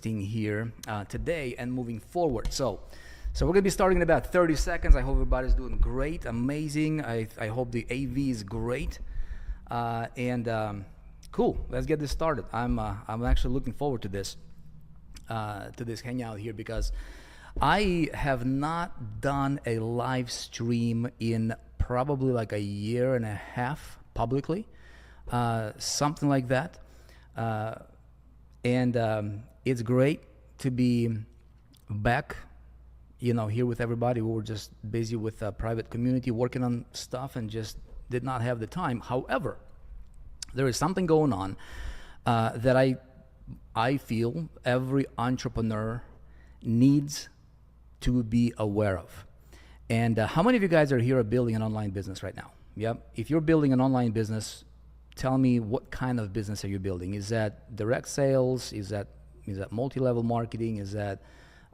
here today and moving forward. So we're gonna be starting in about 30 seconds. I hope everybody's doing great, amazing. I hope the AV is great, and cool. Let's get this started. I'm actually looking forward to this hangout here because I have not done a live stream in probably like a year and a half publicly, something like that. And it's great to be back, here with everybody. We were just busy with a private community working on stuff and just did not have the time. However, there is something going on that I feel every entrepreneur needs to be aware of. And how many of you guys are here are building an online business right now? Yep. If you're building an online business, tell me, what kind of business are you building? Is that direct sales? Is that multi-level marketing? Is that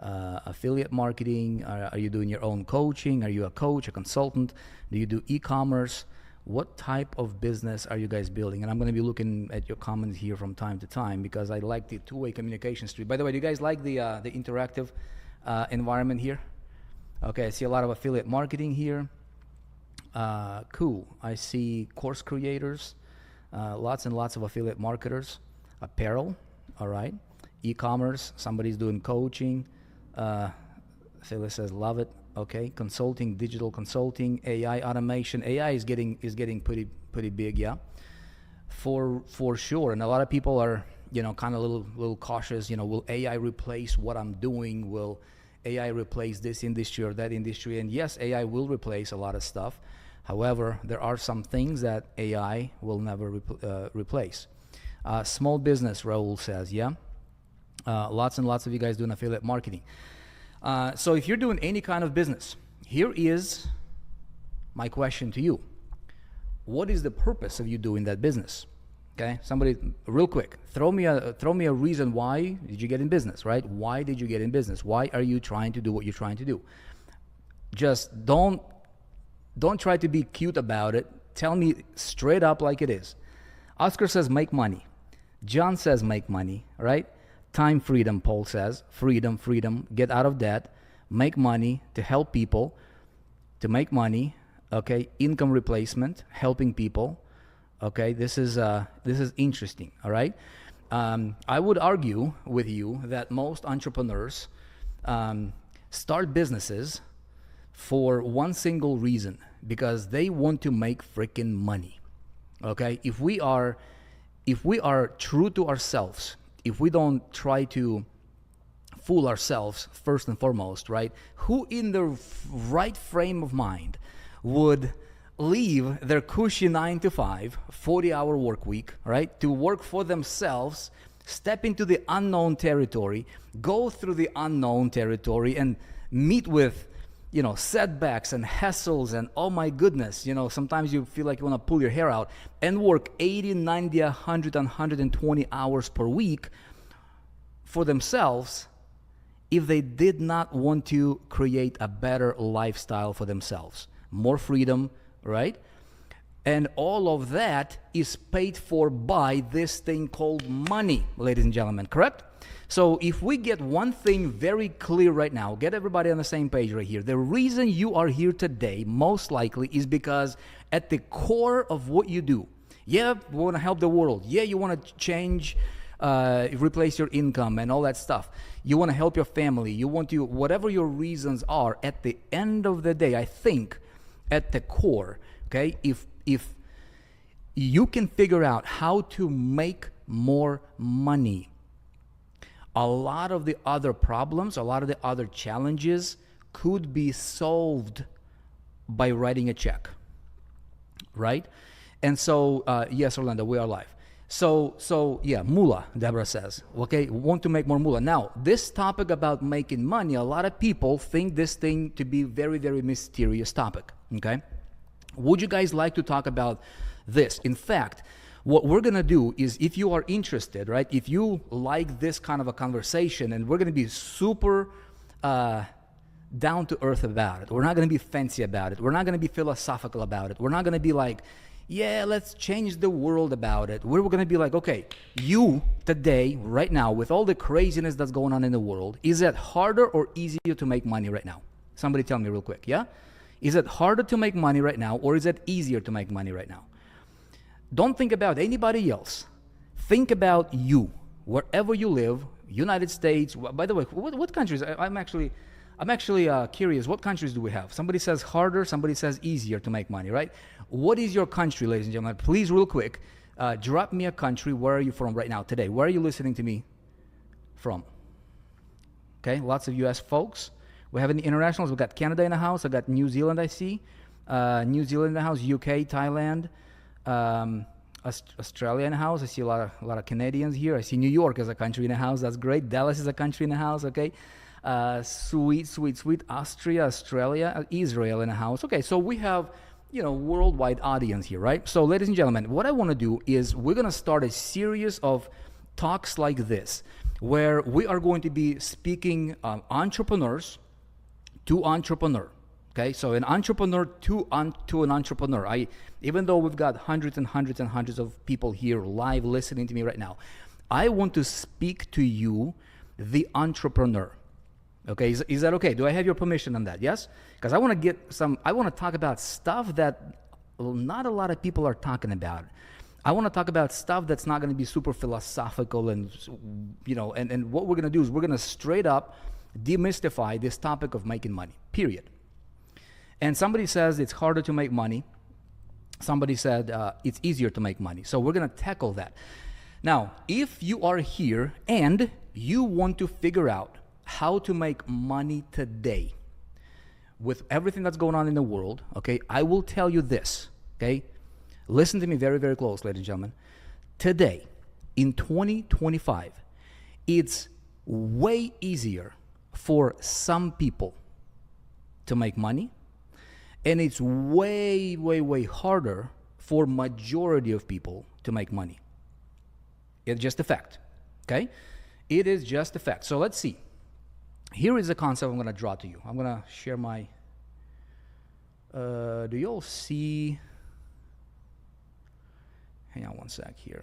affiliate marketing? Are you doing your own coaching? Are you a coach, a consultant? Do you do e-commerce? What type of business are you guys building? And I'm going to be looking at your comments here from time to time because I like the two-way communication street. By the way, do you guys like the interactive environment here? Okay, I see a lot of affiliate marketing here. Cool. I see course creators. Lots and lots of affiliate marketers, apparel, all right, e-commerce, somebody's doing coaching, Phyllis says love it, okay, consulting, digital consulting, AI automation. AI is getting pretty big, yeah, for sure. And a lot of people are, kind of a little cautious, will AI replace what I'm doing? Will AI replace this industry or that industry? And yes, AI will replace a lot of stuff. However, there are some things that AI will never replace. Small business, Raul says, yeah? Lots and lots of you guys doing affiliate marketing. So if you're doing any kind of business, here is my question to you. What is the purpose of you doing that business? Okay, somebody, real quick, throw me a reason why did you get in business, right? Why did you get in business? Why are you trying to do what you're trying to do? Just don't try to be cute about it. Tell me straight up like it is. Oscar says make money. John says make money, right? Time freedom, Paul says. Freedom, get out of debt, make money to help people, to make money, okay? Income replacement, helping people, okay? This is interesting, all right? I would argue with you that most entrepreneurs start businesses for one single reason, because they want to make freaking money. Okay? If we are true to ourselves, if we don't try to fool ourselves first and foremost, right? Who in the right frame of mind would leave their cushy 9 to 5, 40-hour work week, right? To work for themselves, step into the unknown territory, go through the unknown territory and meet with setbacks and hassles and oh my goodness, sometimes you feel like you want to pull your hair out and work 80, 90, 100, and 120 hours per week for themselves if they did not want to create a better lifestyle for themselves. More freedom, right? And all of that is paid for by this thing called money, ladies and gentlemen, correct? So if we get one thing very clear right now, get everybody on the same page right here. The reason you are here today, most likely, is because at the core of what you do, yeah, you want to help the world. Yeah, you want to change, replace your income and all that stuff. You want to help your family. You want to, whatever your reasons are, at the end of the day, I think at the core, okay, if you can figure out how to make more money, a lot of the other problems, a lot of the other challenges could be solved by writing a check, right? And so, yes, Orlando, we are live. So yeah, moolah, Deborah says, okay, want to make more moolah. Now, this topic about making money, a lot of people think this thing to be very, very mysterious topic, okay? Would you guys like to talk about this? In fact, what we're going to do is, if you are interested, right, if you like this kind of a conversation, and we're going to be super down to earth about it. We're not going to be fancy about it. We're not going to be philosophical about it. We're not going to be like, Yeah, let's change the world about it. We're going to be like, okay, you today, right now, with all the craziness that's going on in the world, is it harder or easier to make money right now? Somebody tell me real quick, yeah? Is it harder to make money right now, or is it easier to make money right now? Don't think about anybody else. Think about you, wherever you live, United States. By the way, what countries? I'm actually curious. What countries do we have? Somebody says harder, somebody says easier to make money, right? What is your country, ladies and gentlemen? Please, real quick, drop me a country. Where are you from right now today? Where are you listening to me from? Okay, lots of U.S. folks. We have any internationals. We got Canada in the house. I got New Zealand. I see New Zealand in the house. UK, Thailand, Australia in the house. I see a lot of Canadians here. I see New York as a country in the house. That's great. Dallas is a country in the house. Okay. Sweet. Austria, Australia, Israel in the house. Okay, so we have, worldwide audience here, right? So, ladies and gentlemen, what I want to do is we're going to start a series of talks like this, where we are going to be speaking entrepreneurs to entrepreneur. Okay, so an entrepreneur to an entrepreneur. Even though we've got hundreds and hundreds and hundreds of people here live listening to me right now, I want to speak to you, the entrepreneur. Okay, is that okay? Do I have your permission on that? Yes? Because I want to talk about stuff that not a lot of people are talking about. I want to talk about stuff that's not going to be super philosophical and what we're going to do is we're going to straight up demystify this topic of making money, period. And somebody says it's harder to make money. Somebody said it's easier to make money. So we're going to tackle that. Now, if you are here and you want to figure out how to make money today with everything that's going on in the world, okay, I will tell you this, okay? Listen to me very, very close, ladies and gentlemen. Today, in 2025, it's way easier for some people to make money, and it's way, way, way harder for majority of people to make money. It's just a fact, okay? It is just a fact. So let's see. Here is a concept I'm going to draw to you. I'm going to share my, do you all see, hang on one sec here.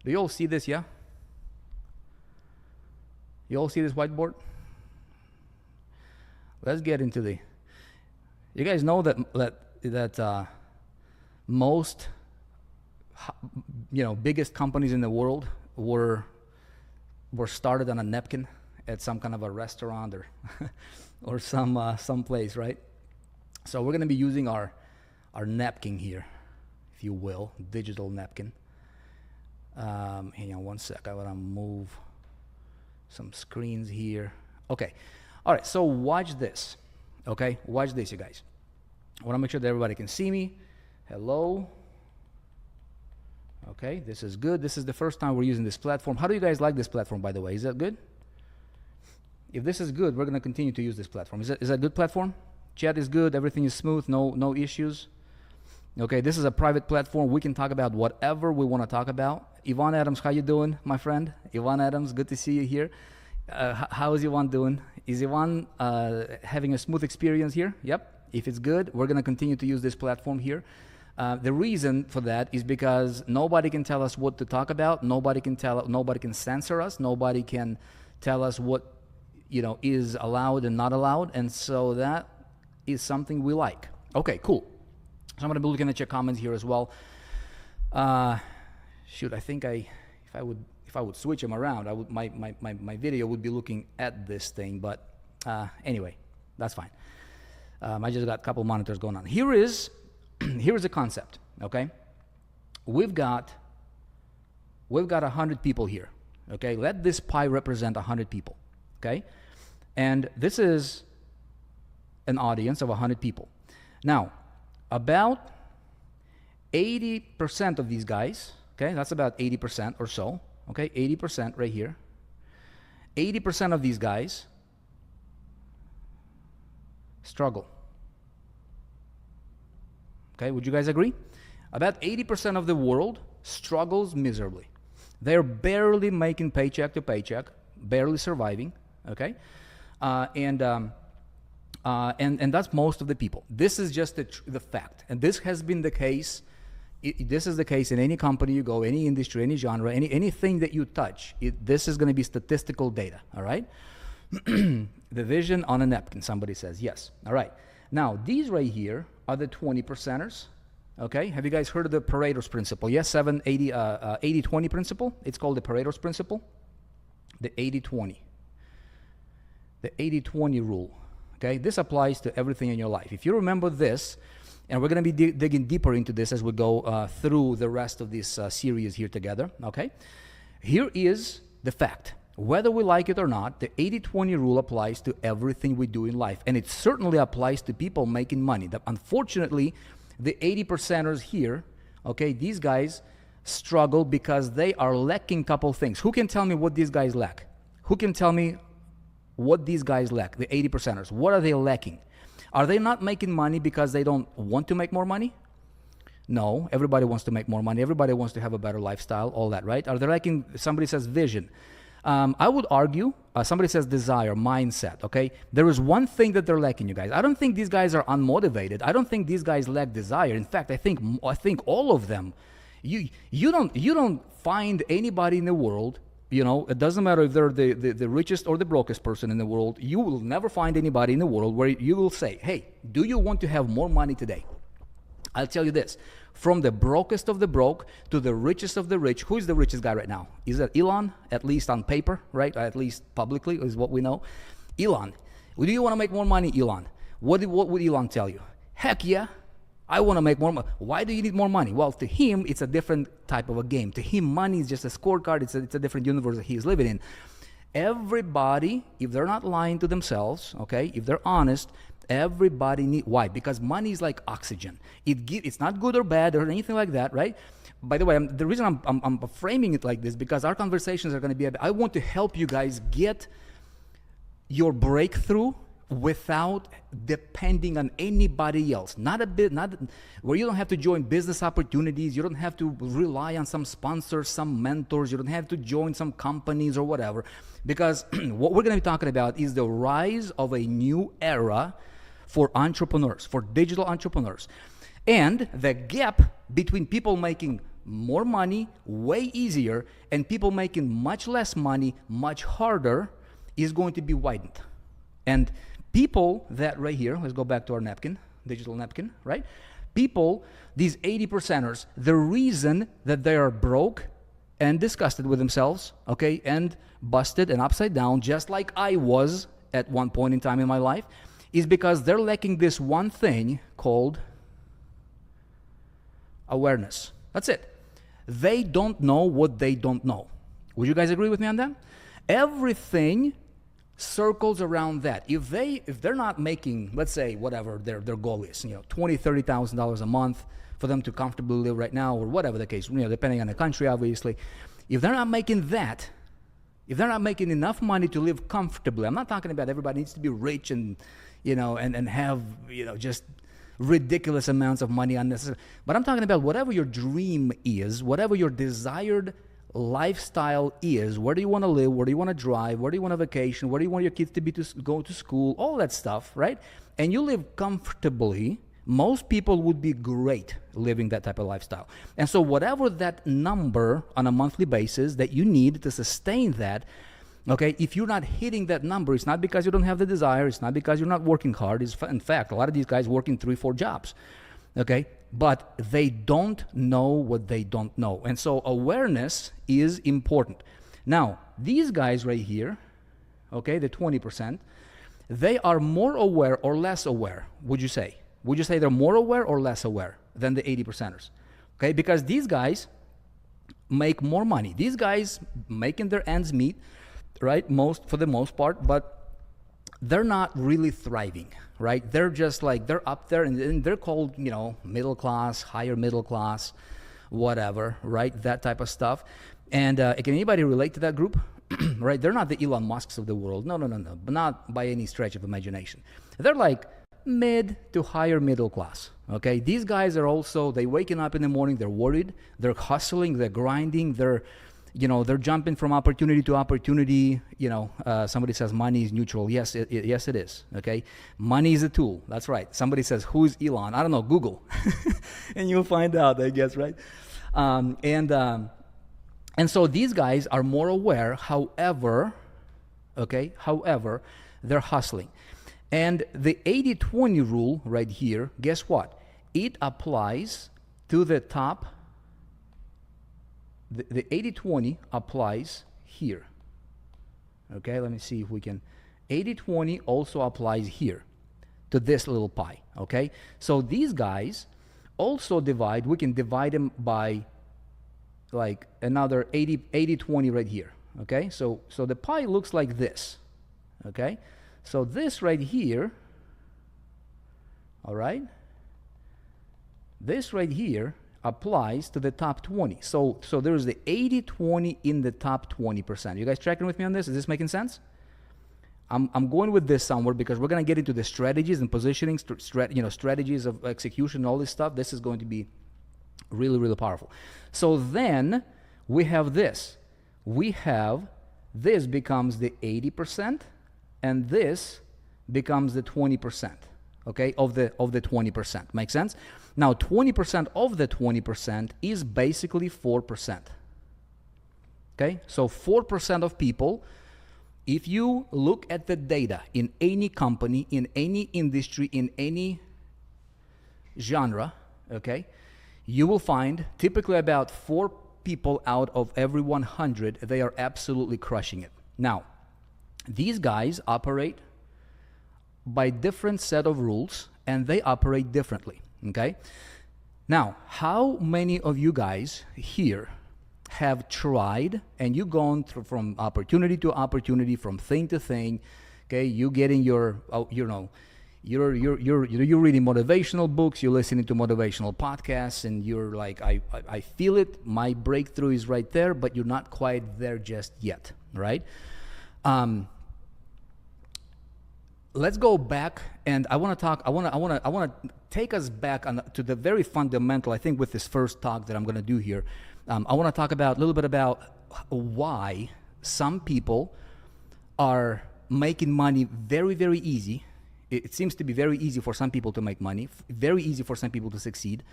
Do you all see this, yeah? You all see this whiteboard? Let's get into you guys know that most, biggest companies in the world were started on a napkin at some kind of a restaurant or some place, right? So we're going to be using our napkin here, if you will, digital napkin. Hang on one sec. I want to move some screens here. Okay. All right. So watch this. Okay. Watch this, you guys. I want to make sure that everybody can see me. Hello. Okay. This is good. This is the first time we're using this platform. How do you guys like this platform, by the way? Is that good? If this is good, we're going to continue to use this platform. Is that a good platform? Chat is good. Everything is smooth. No issues. Okay, this is a private platform. We can talk about whatever we want to talk about. Yvonne Adams, how you doing, my friend? Yvonne Adams, good to see you here. How is Yvonne doing? Is Yvonne having a smooth experience here? Yep. If it's good, we're going to continue to use this platform here. The reason for that is because nobody can tell us what to talk about. Nobody can censor us. Nobody can tell us what is allowed and not allowed, and so that is something we like. Okay, cool. So I'm going to be looking at your comments here as well. Shoot, I think if I would switch them around, my video would be looking at this thing, but anyway, that's fine. I just got a couple monitors going on. Here's a concept. Okay, we've got 100 people here. Okay, let this pie represent 100 people. Okay, and this is an audience of 100 people. Now, about 80% of these guys, okay, that's about 80% or so, okay, 80% right here. 80% of these guys struggle. Okay, would you guys agree? About 80% of the world struggles miserably. They're barely making paycheck to paycheck, barely surviving. Okay, and And that's most of the people. This is just the fact. And this has been the case. This is the case in any company you go, any industry, any genre, anything that you touch. This is going to be statistical data, all right? The vision on a napkin, somebody says. Yes, all right. Now, these right here are the 20 percenters, okay? Have you guys heard of the Pareto's principle? Yes, 80-20 principle. It's called the Pareto's principle. The 80-20. The 80-20 rule, okay? This applies to everything in your life. If you remember this, and we're going to be digging deeper into this as we go through the rest of this series here together, okay? Here is the fact. Whether we like it or not, the 80-20 rule applies to everything we do in life. And it certainly applies to people making money. Unfortunately, the 80%ers here, okay, these guys struggle because they are lacking a couple things. Who can tell me what these guys lack? Who can tell me what these guys lack, the 80%ers? What are they lacking? Are they not making money because they don't want to make more money? No, everybody wants to make more money. Everybody wants to have a better lifestyle, all that, right? Are they lacking, somebody says vision. I would argue, somebody says desire, mindset, okay? There is one thing that they're lacking, you guys. I don't think these guys are unmotivated. I don't think these guys lack desire. In fact, I think all of them. You don't find anybody in the world, you know, it doesn't matter if they're the richest or the brokest person in the world. You will never find anybody in the world where you will say, hey, do you want to have more money today? I'll tell you this. From the brokest of the broke to the richest of the rich, who is the richest guy right now? Is that Elon? At least on paper, right? At least publicly is what we know. Elon. Do you want to make more money, Elon? What would Elon tell you? Heck yeah, I want to make more money. Why do you need more money? Well, to him, it's a different type of a game. To him, money is just a scorecard. It's a different universe that he's living in. Everybody, if they're not lying to themselves, okay, if they're honest, everybody need. Why? Because money is like oxygen. It's not good or bad or anything like that, right? By the way, the reason I'm framing it like this because our conversations are going to be. I want to help you guys get your breakthrough without depending on anybody else. Not where you don't have to join business opportunities. You don't have to rely on some sponsors, some mentors. You don't have to join some companies or whatever. Because what we're going to be talking about is the rise of a new era for entrepreneurs, for digital entrepreneurs. And the gap between people making more money way easier and people making much less money much harder is going to be widened. And people that right here, let's go back to our napkin, digital napkin, right? People, these 80%ers, the reason that they are broke and disgusted with themselves, okay, and busted and upside down, just like I was at one point in time in my life, is because they're lacking this one thing called awareness. That's it. They don't know what they don't know. Would you guys agree with me on that? Everything circles around that. If they're not making, let's say, whatever their goal is, $20,000, $30,000 a month for them to comfortably live right now, or whatever the case, depending on the country, obviously. If they're not making that, if they're not making enough money to live comfortably, I'm not talking about everybody needs to be rich and have just ridiculous amounts of money unnecessary. But I'm talking about whatever your dream is, whatever your desired lifestyle is. Where do you want to live? Where do you want to drive? Where do you want to vacation? Where do you want your kids to be to go to school? All that stuff, right? And you live comfortably. Most people would be great living that type of lifestyle. And so whatever that number on a monthly basis that you need to sustain that, okay, if you're not hitting that number, it's not because you don't have the desire. It's not because you're not working hard. In fact, a lot of these guys working 3-4 jobs, okay? But they don't know what they don't know. And so awareness is important. Now, these guys right here, okay, the 20%, they are more aware or less aware, would you say? Would you say they're more aware or less aware than the 80%ers? Okay, because these guys make more money. These guys making their ends meet, right? For the most part, but they're not really thriving, right? They're just like, they're up there and they're called, middle class, higher middle class, whatever, right? That type of stuff. And can anybody relate to that group? Right? They're not the Elon Musks of the world. No, but not by any stretch of imagination. They're like mid to higher middle class, okay? These guys are also, they waking up in the morning, they're worried, they're hustling, they're grinding, they're they're jumping from opportunity to opportunity. Somebody says money is neutral. Yes, yes, it is. Okay, money is a tool. That's right. Somebody says, who's Elon? I don't know. Google, and you'll find out. I guess, right? And so these guys are more aware. However, they're hustling. And the 80-20 rule right here. Guess what? It applies to the top. The 80-20 applies here. Okay, let me see if we can. 80-20 also applies here to this little pie. Okay, so these guys also divide. We can divide them by like another 80-20 right here. Okay, so the pie looks like this. Okay, so this right here, all right, this right here applies to the top 20. So there's the 80-20 in the top 20%. You guys tracking with me on this? Is this making sense? I'm going with this somewhere because we're going to get into the strategies and positioning, strategies of execution and all this stuff. This is going to be really, really powerful. So then we have this. This becomes the 80% and this becomes the 20%. Okay, of the 20%. Make sense? Now 20% of the 20% is basically 4%. Okay, so 4% of people, if you look at the data in any company, in any industry, in any genre, okay, you will find typically about 4 people out of every 100, they are absolutely crushing it. Now, these guys operate by different set of rules, and they operate differently, okay? Now, how many of you guys here have tried, and you've gone through from opportunity to opportunity, from thing to thing, okay? You getting your, you're reading motivational books, you're listening to motivational podcasts, and you're like, I feel it, my breakthrough is right there, but you're not quite there just yet, right? Let's go back, and I want to take us back to the very fundamental. I think with this first talk that I'm going to do here, I want to talk about a little bit about why some people are making money very, very easy. It seems to be very easy for some people to make money, very easy for some people to succeed,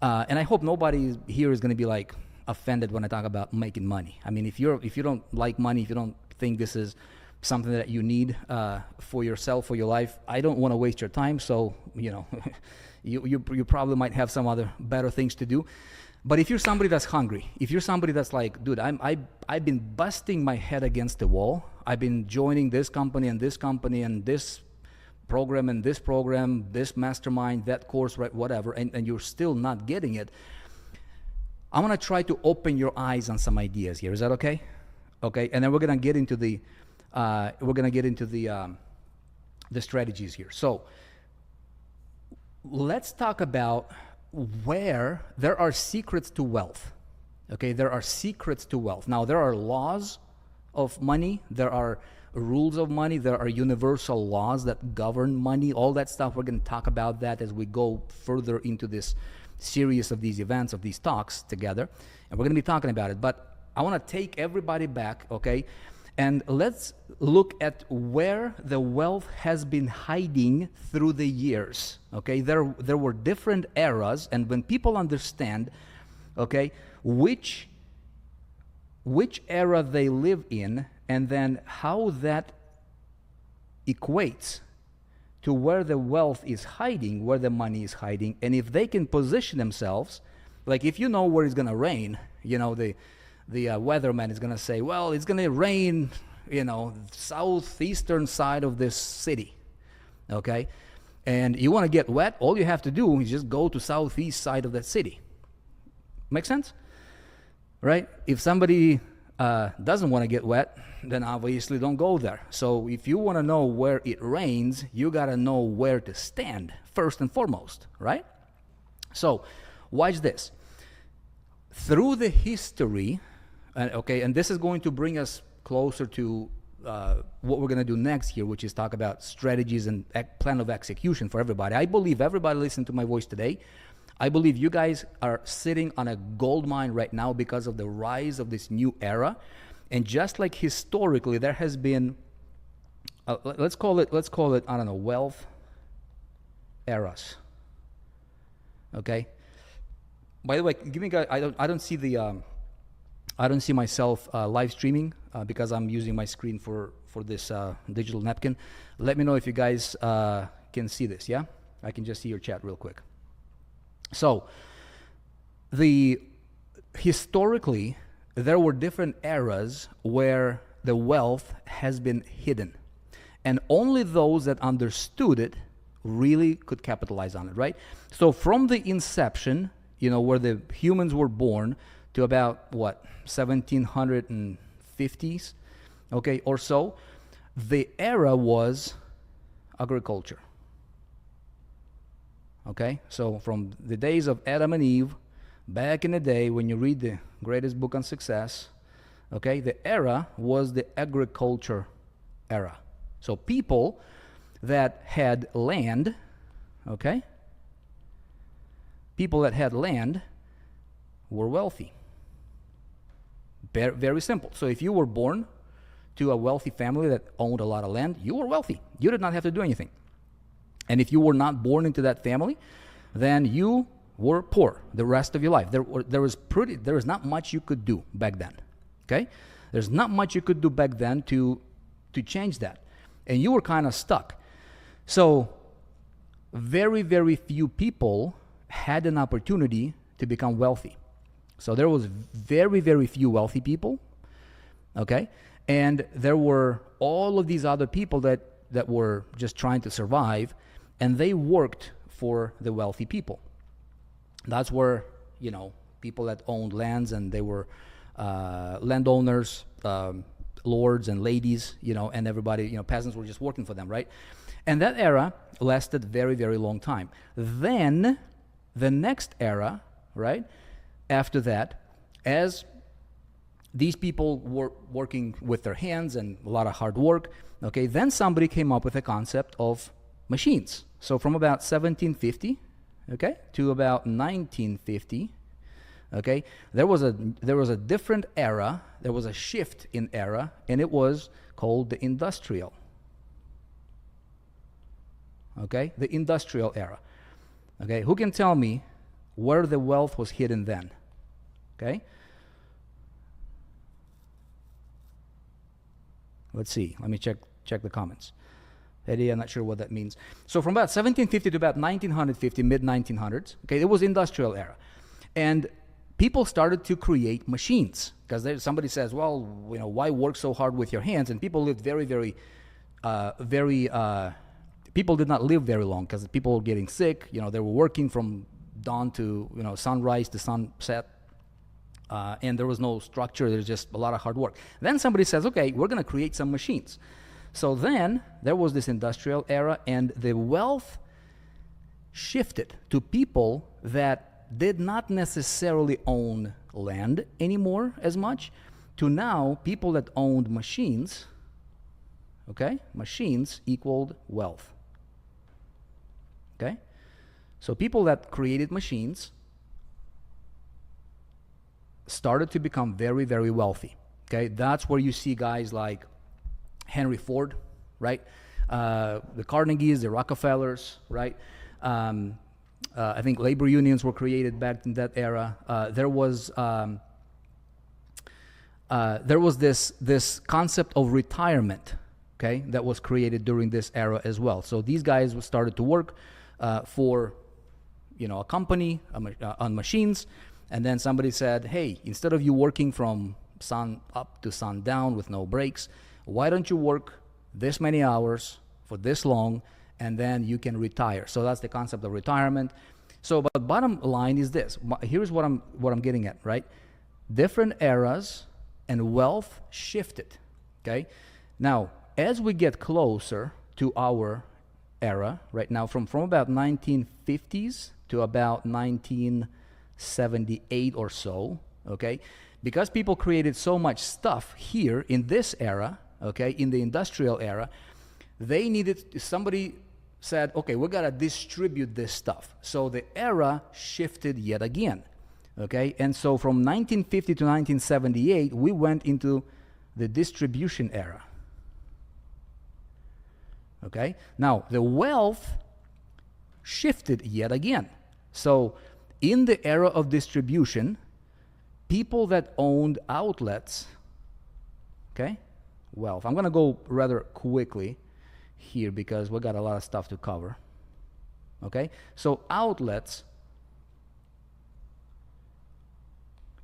and I hope nobody here is going to be like offended when I talk about making money. I mean, if you don't like money, if you don't think this is something that you need for yourself, for your life, I don't want to waste your time. So, you probably might have some other better things to do. But if you're somebody that's hungry, if you're somebody that's like, dude, I've been busting my head against the wall. I've been joining this company and this program and this mastermind, that course, right, whatever, and you're still not getting it. I'm gonna try to open your eyes on some ideas here. Is that okay? Okay, and then we're gonna get into the the strategies here. So let's talk about where there are secrets to wealth. Okay, there are secrets to wealth. Now, there are laws of money, there are rules of money, there are universal laws that govern money, all that stuff. We're going to talk about that as we go further into this series of these events, of these talks together, and we're going to be talking about it. But I want to take everybody back, okay, and let's look at where the wealth has been hiding through the years. Okay, there were different eras, and when people understand, okay, which era they live in, and then how that equates to where the wealth is hiding, where the money is hiding, and if they can position themselves, like if you know where it's going to rain, the weatherman is going to say, well, it's going to rain, southeastern side of this city, okay? And you want to get wet, all you have to do is just go to southeast side of that city. Make sense? Right? If somebody doesn't want to get wet, then obviously don't go there. So if you want to know where it rains, you got to know where to stand first and foremost, right? So watch this. Through the history, and this is going to bring us closer to what we're going to do next here, which is talk about strategies and plan of execution for everybody. I believe everybody listening to my voice today, I believe you guys are sitting on a gold mine right now because of the rise of this new era. And just like historically, there has been, let's call it, I don't know, wealth eras. Okay. By the way, give me guys. I don't see the. I don't see myself live streaming because I'm using my screen for this digital napkin. Let me know if you guys can see this. Yeah, I can just see your chat real quick. So, historically, there were different eras where the wealth has been hidden, and only those that understood it really could capitalize on it, right? So from the inception, where the humans were born, to about 1750s, okay, or so, the era was agriculture. Okay, so from the days of Adam and Eve, back in the day when you read the greatest book on success, okay, the era was the agriculture era. So people that had land, okay, people that had land were wealthy. Very, very simple. So if you were born to a wealthy family that owned a lot of land, you were wealthy. You did not have to do anything. And if you were not born into that family, then you were poor the rest of your life. There was not much you could do back then. Okay? There's not much you could do back then to change that. And you were kind of stuck. So very, very few people had an opportunity to become wealthy. So there was very, very few wealthy people, okay? And there were all of these other people that were just trying to survive, and they worked for the wealthy people. That's where, people that owned lands, and they were landowners, lords and ladies, and everybody, peasants were just working for them, right? And that era lasted very, very long time. Then the next era, right, after that, as these people were working with their hands and a lot of hard work, okay, then somebody came up with a concept of machines. So from about 1750, okay, to about 1950, okay, there was a different era, there was a shift in era, and it was called the industrial. Okay, the industrial era. Okay, who can tell me where the wealth was hidden then? Okay, let's see. Let me check the comments. Eddie, I'm not sure what that means. So from about 1750 to about 1950, mid 1900s, okay, it was industrial era, and people started to create machines because somebody says, well, why work so hard with your hands? And people lived very, very, people did not live very long because people were getting sick. They were working from dawn to sunrise to sunset, and there was no structure. There's just a lot of hard work. Then somebody says, okay, we're going to create some machines. So then there was this industrial era, and the wealth shifted to people that did not necessarily own land anymore as much, to now people that owned machines. Okay, machines equaled wealth. Okay, so people that created machines started to become very, very wealthy. Okay, that's where you see guys like Henry Ford, right? The Carnegies, the Rockefellers, right? I think labor unions were created back in that era. There was this concept of retirement, okay, that was created during this era as well. So these guys started to work for, a company on machines, and then somebody said, hey, instead of you working from sun up to sun down with no breaks, why don't you work this many hours for this long, and then you can retire. So that's the concept of retirement. So, but bottom line is this. Here's what I'm getting at, right? Different eras and wealth shifted. Okay. Now, as we get closer to our era, right now, from about 1950s to about 1978 or so, okay, because people created so much stuff here in this era, okay, in the industrial era, they needed somebody said, okay, we got to distribute this stuff. So the era shifted yet again. Okay, and so from 1950 to 1978, we went into the distribution era. Okay, now the wealth shifted yet again. So in the era of distribution, people that owned outlets, okay, wealth. I'm going to go rather quickly here because we got a lot of stuff to cover. Okay, so outlets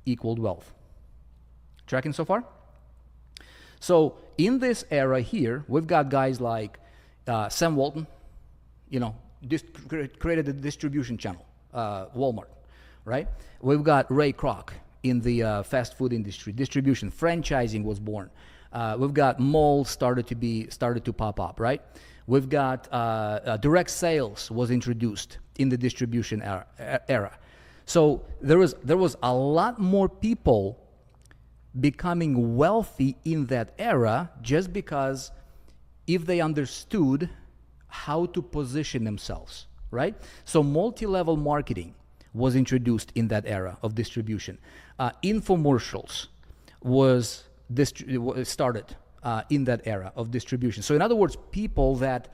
equaled wealth. Tracking so far? So in this era here, we've got guys like Sam Walton, you know, created the distribution channel, Walmart, right? We've got Ray Kroc in the fast food industry, distribution, franchising was born. We've got malls started to pop up, right? We've got direct sales was introduced in the distribution era. So there was a lot more people becoming wealthy in that era just because if they understood how to position themselves, right? So multi-level marketing was introduced in that era of distribution. Infomercials was started in that era of distribution. So in other words, people that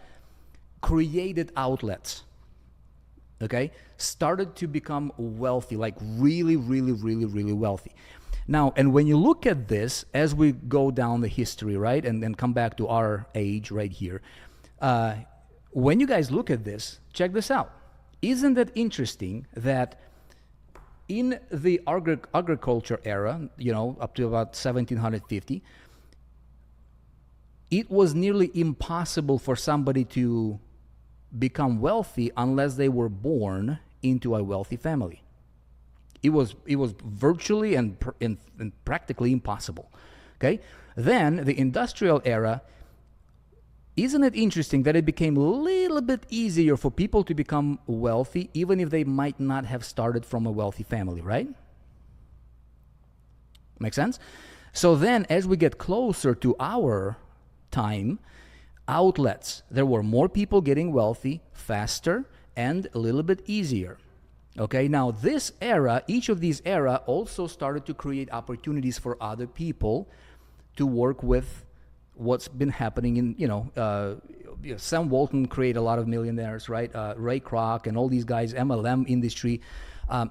created outlets, okay, started to become wealthy, like really, really, really, really wealthy. Now, and when you look at this, as we go down the history, right, and then come back to our age right here, when you guys look at this, check this out. Isn't that interesting that in the agriculture era, you know, up to about 1750, it was nearly impossible for somebody to become wealthy unless they were born into a wealthy family. It was virtually and practically impossible. Okay? Then the industrial era, isn't it interesting that it became a little bit easier for people to become wealthy even if they might not have started from a wealthy family, right? Make sense? So then as we get closer to our time, outlets, there were more people getting wealthy faster and a little bit easier. Okay, now this era, each of these era also started to create opportunities for other people to work with what's been happening in, Sam Walton created a lot of millionaires, right? Ray Kroc and all these guys, MLM industry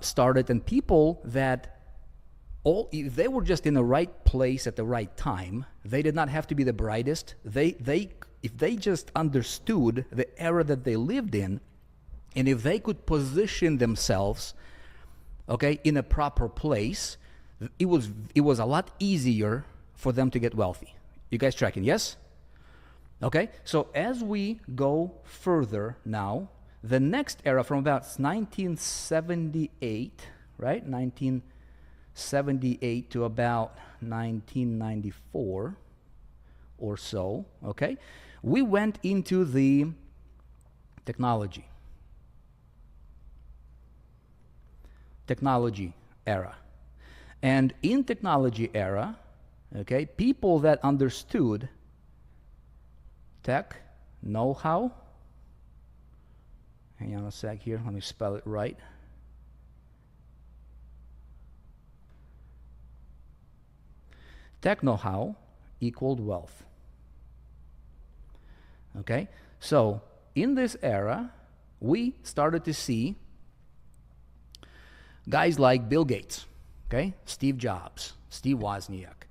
started, and people that if they were just in the right place at the right time, they did not have to be the brightest. If they just understood the era that they lived in, and if they could position themselves, okay, in a proper place, it was a lot easier for them to get wealthy. You guys tracking? Yes? Okay, so as we go further now, the next era from about 1978, right? 1978 to about 1994 or so, okay? We went into the technology era. And in technology era, okay, people that understood tech, know-how, hang on a sec here, let me spell it right. Tech know-how equaled wealth. Okay, so in this era, we started to see guys like Bill Gates, okay, Steve Jobs, Steve Wozniak,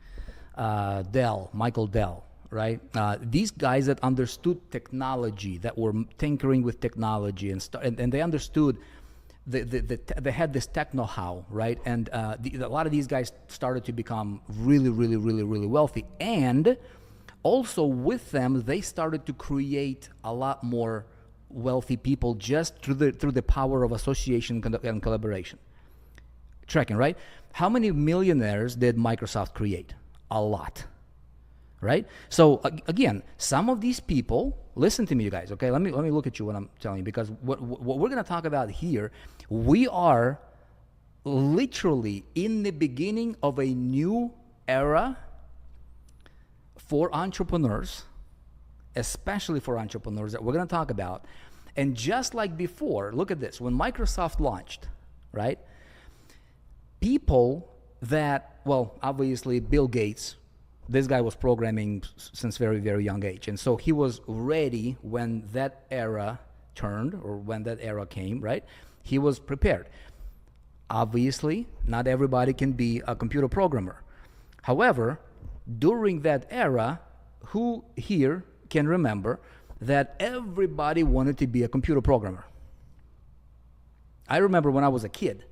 Michael Dell, right? These guys that understood technology, that were tinkering with technology, and they understood, they had this tech know-how, right? And a lot of these guys started to become really, really, really, really wealthy. And also with them, they started to create a lot more wealthy people just through the power of association and collaboration. Tracking, right? How many millionaires did Microsoft create? A lot, right? So again, some of these people, listen to me, you guys, okay? Let me look at you when I'm telling you, because what we're going to talk about here, we are literally in the beginning of a new era for entrepreneurs, especially for entrepreneurs that we're going to talk about. And just like before, look at this. When Microsoft launched, right? People that, well, obviously Bill Gates, this guy was programming since very, very young age. And so he was ready when that era turned, or when that era came, right? He was prepared. Obviously, not everybody can be a computer programmer. However, during that era, who here can remember that everybody wanted to be a computer programmer? I remember when I was a kid.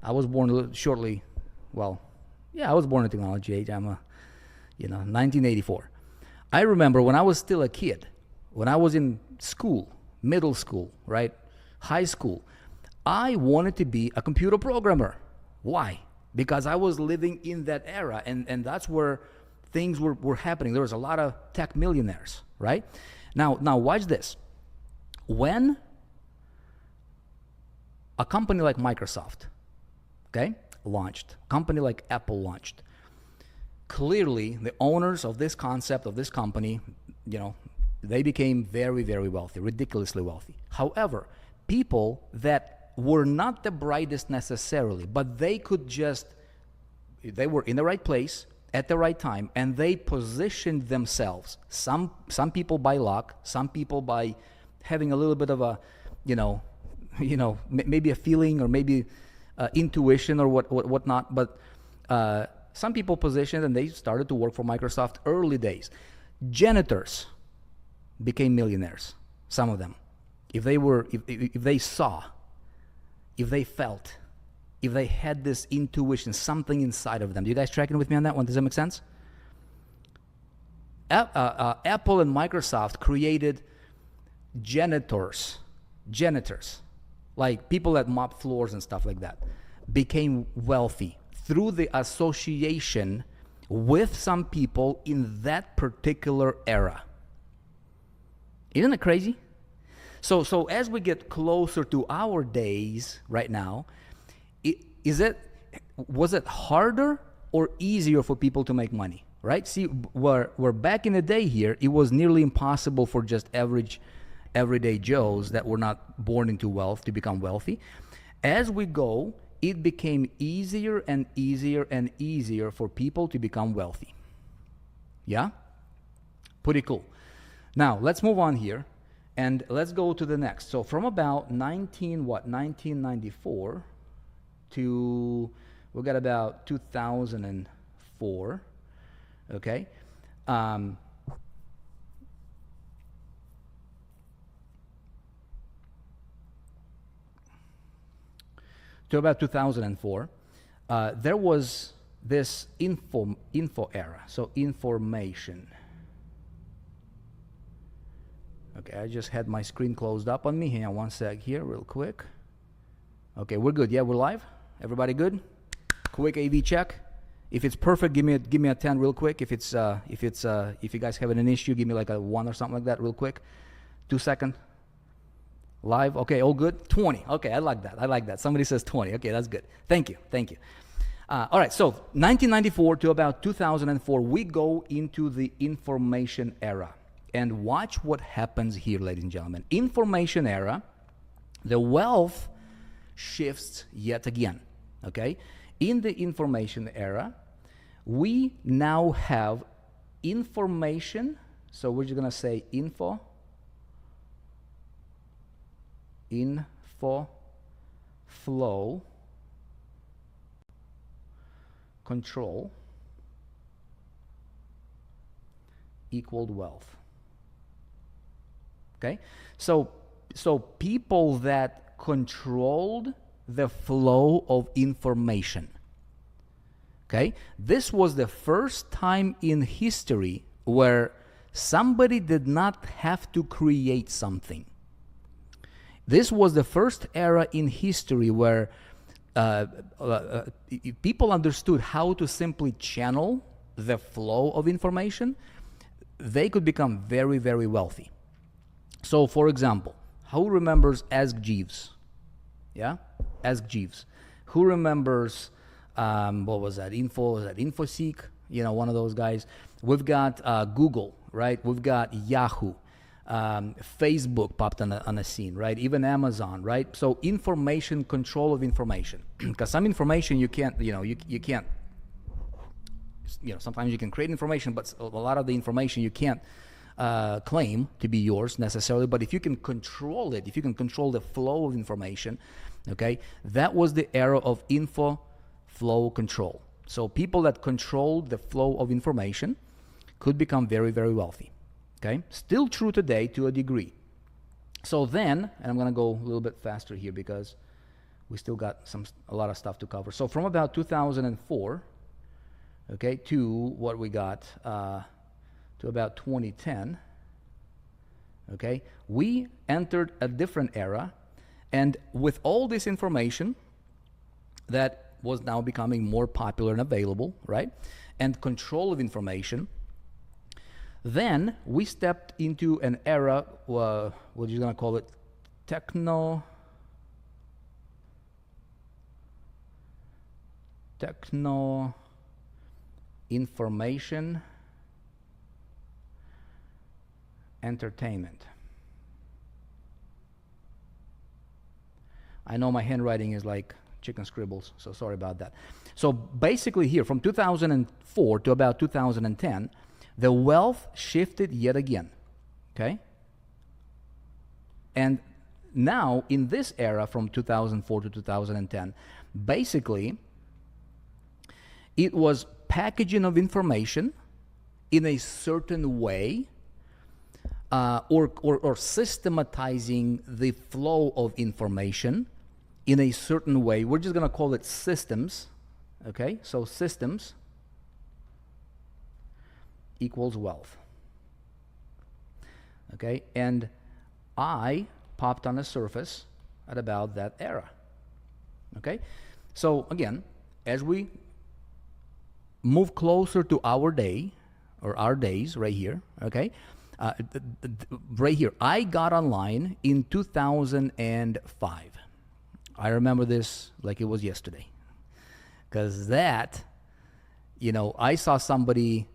I was born shortly, well, yeah, I was born in technology age. I'm 1984. I remember when I was still a kid, when I was in school, middle school, right, high school, I wanted to be a computer programmer. Why? Because I was living in that era, and that's where things were happening. There was a lot of tech millionaires, right? Now watch this. When a company like Microsoft, okay, launched, a company like Apple launched, clearly the owners of this concept, of this company, they became very, very wealthy, ridiculously wealthy. However, people that were not the brightest necessarily, but they were in the right place at the right time, and they positioned themselves. Some people by luck, some people by having a little bit of a, maybe a feeling, or maybe intuition, or whatnot. But some people positioned, and they started to work for Microsoft early days. Janitors became millionaires. Some of them, if they saw, if they felt, if they had this intuition, something inside of them. Do you guys tracking with me on that one? Does that make sense? Apple and Microsoft created janitors, like people that mop floors and stuff like that, became wealthy through the association with some people in that particular era. Isn't it crazy? So as we get closer to our days right now, was it harder or easier for people to make money, right? See, where back in the day here, it was nearly impossible for just everyday Joes that were not born into wealth to become wealthy. As we go, it became easier and easier and easier for people to become wealthy. Yeah? Pretty cool. Now, let's move on here. And let's go to the next. So from about 1994 to, we got about 2004, okay? To about 2004, there was this info era, so information. Okay, I just had my screen closed up on me. Hang on one sec here, real quick. Okay, we're good. Yeah, we're live. Everybody good? Quick AV check. If it's perfect, give me a 10 real quick. If you guys having an issue, give me like a 1 or something like that real quick. 2 second. Live. Okay, all good. 20. Okay, I like that. Somebody says 20. Okay, that's good. Thank you. All right, so 1994 to about 2004, we go into the information era. And watch what happens here, ladies and gentlemen. Information era, the wealth shifts yet again, okay? In the information era, we now have information, so we're just going to say info flow, control, equaled wealth. Okay, so people that controlled the flow of information. Okay, this was the first time in history where somebody did not have to create something. This was the first era in history where people understood how to simply channel the flow of information. They could become very, very wealthy. So, for example, who remembers Ask Jeeves? Yeah? Ask Jeeves. Who remembers, what was that? InfoSeek? One of those guys. We've got Google, right? We've got Yahoo. Facebook popped on the scene, right? Even Amazon, right? So information, control of information, because some information you can't, you can't, sometimes you can create information, but a lot of the information you can't claim to be yours necessarily. But if you can control it, if you can control the flow of information, okay, that was the era of info flow control. So people that controlled the flow of information could become very, very wealthy. Okay, still true today to a degree. So then, and I'm going to go a little bit faster here because we still got a lot of stuff to cover. So from about 2004, okay, to what we got to about 2010, okay, we entered a different era, and with all this information that was now becoming more popular and available, right, and control of information, then we stepped into an era, what are you going to call it? Techno information entertainment. I know my handwriting is like chicken scribbles, so sorry about that. So basically here, from 2004 to about 2010, the wealth shifted yet again, okay? And now, in this era from 2004 to 2010, basically, it was packaging of information in a certain way, or systematizing the flow of information in a certain way. We're just going to call it systems, okay? So systems equals wealth. Okay, and I popped on the surface at about that era. Okay, so again, as we move closer to our day, or our days right here, okay, right here, I got online in 2005. I remember this like it was yesterday, because that, I saw somebody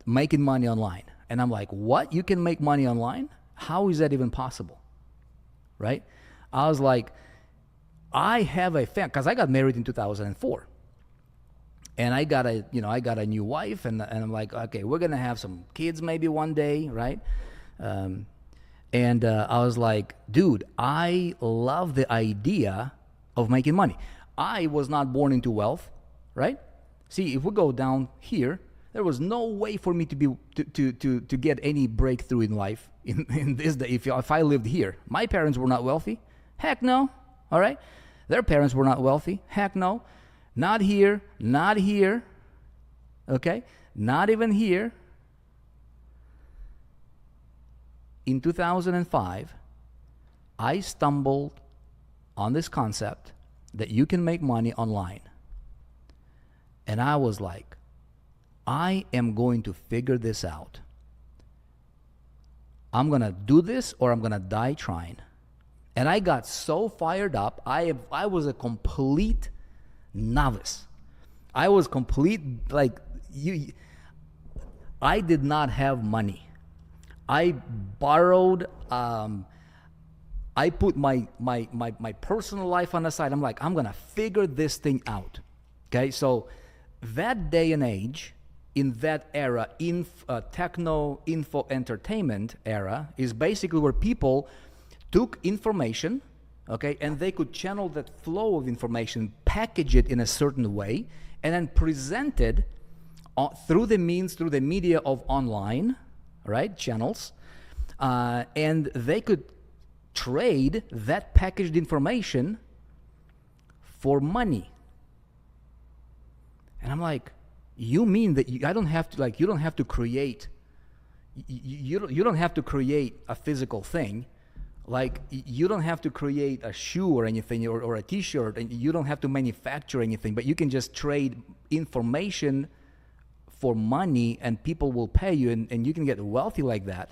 making money online. And I'm like, what? You can make money online? How is that even possible? Right? I was like, I have a fan, because I got married in 2004. And I got a new wife, and I'm like, okay, we're going to have some kids maybe one day, right? And I was like, dude, I love the idea of making money. I was not born into wealth, right? See, if we go down here, there was no way for me to get any breakthrough in life in this day if I lived here. My parents were not wealthy. Heck no. All right? Their parents were not wealthy. Heck no. Not here. Not here. Okay? Not even here. In 2005, I stumbled on this concept that you can make money online. And I was like, I am going to figure this out. I'm going to do this or I'm going to die trying. And I got so fired up. I was a complete novice. I was complete, like, I did not have money. I borrowed, I put my personal life on the side. I'm like, I'm going to figure this thing out. Okay, so that day and age, in that era, techno info entertainment era, is basically where people took information, okay, and they could channel that flow of information, package it in a certain way, and then present it through the media of online, right, channels, and they could trade that packaged information for money. And I'm like, you mean that I don't have to, like, you don't have to create, you don't have to create a physical thing. Like, you don't have to create a shoe or anything, or a t-shirt, and you don't have to manufacture anything, but you can just trade information for money and people will pay you, and you can get wealthy like that.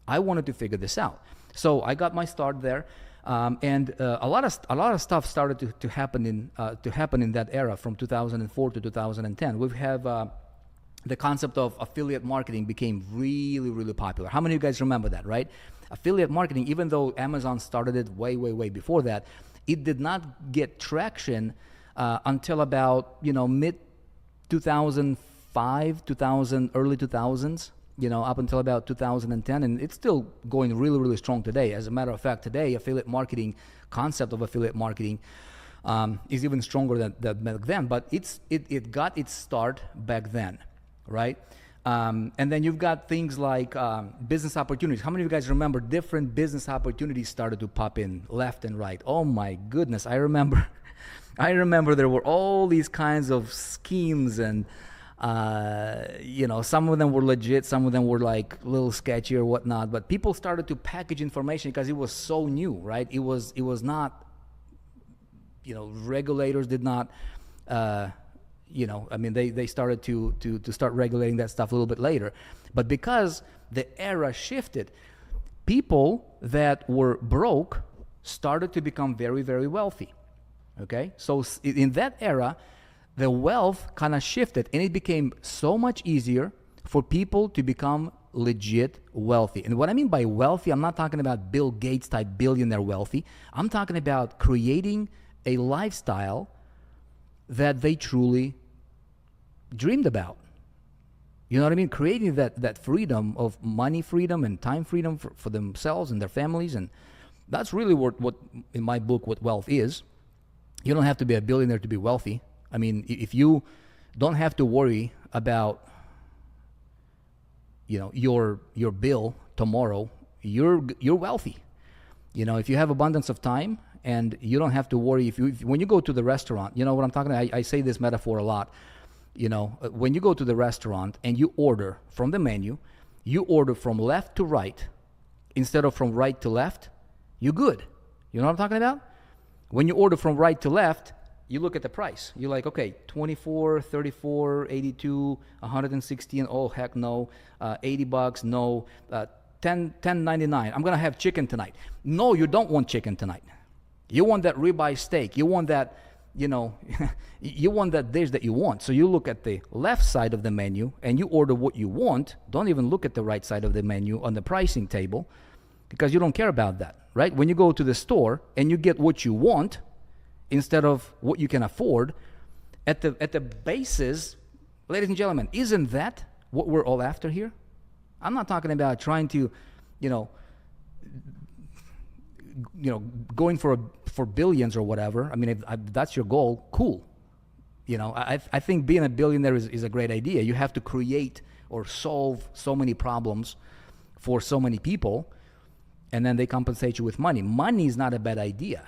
I wanted to figure this out. So I got my start there. And a lot of stuff started to happen in that era from 2004 to 2010. We have the concept of affiliate marketing became really, really popular. How many of you guys remember that, right? Affiliate marketing, even though Amazon started it way, way, way before that, it did not get traction until about, mid 2005, early 2000s, up until about 2010, and it's still going really, really strong today. As a matter of fact, today, affiliate marketing, concept of affiliate marketing, is even stronger than back then, but it got its start back then, right? And then you've got things like business opportunities. How many of you guys remember different business opportunities started to pop in left and right? Oh my goodness, I remember there were all these kinds of schemes, and some of them were legit, some of them were like a little sketchy or whatnot, but people started to package information because it was so new, right? It was not, regulators did not, they started to start regulating that stuff a little bit later. But because the era shifted, people that were broke started to become very, very wealthy. Okay? So in that era, the wealth kind of shifted, and it became so much easier for people to become legit wealthy. And what I mean by wealthy, I'm not talking about Bill Gates type billionaire wealthy. I'm talking about creating a lifestyle that they truly dreamed about. You know what I mean? Creating that freedom of money freedom and time freedom for themselves and their families. And that's really what in my book, what wealth is. You don't have to be a billionaire to be wealthy. I mean, if you don't have to worry about, your bill tomorrow, you're wealthy. If you have abundance of time and you don't have to worry when you go to the restaurant, you know what I'm talking about? I say this metaphor a lot. When you go to the restaurant and you order from the menu, you order from left to right instead of from right to left, you're good. You know what I'm talking about? When you order from right to left, you look at the price. You're like, okay, 24, 34, 82, 116, oh heck no, $80, no, $10.99. I'm gonna have chicken tonight. No, you don't want chicken tonight. You want that ribeye steak. You want that, you want that dish that you want. So you look at the left side of the menu and you order what you want. Don't even look at the right side of the menu on the pricing table, because you don't care about that, right? When you go to the store and you get what you want instead of what you can afford, at the basis, ladies and gentlemen, isn't that what we're all after here? I'm not talking about trying to, going for billions or whatever. I mean, if that's your goal, cool. I think being a billionaire is a great idea. You have to create or solve so many problems for so many people, and then they compensate you with money. Money is not a bad idea,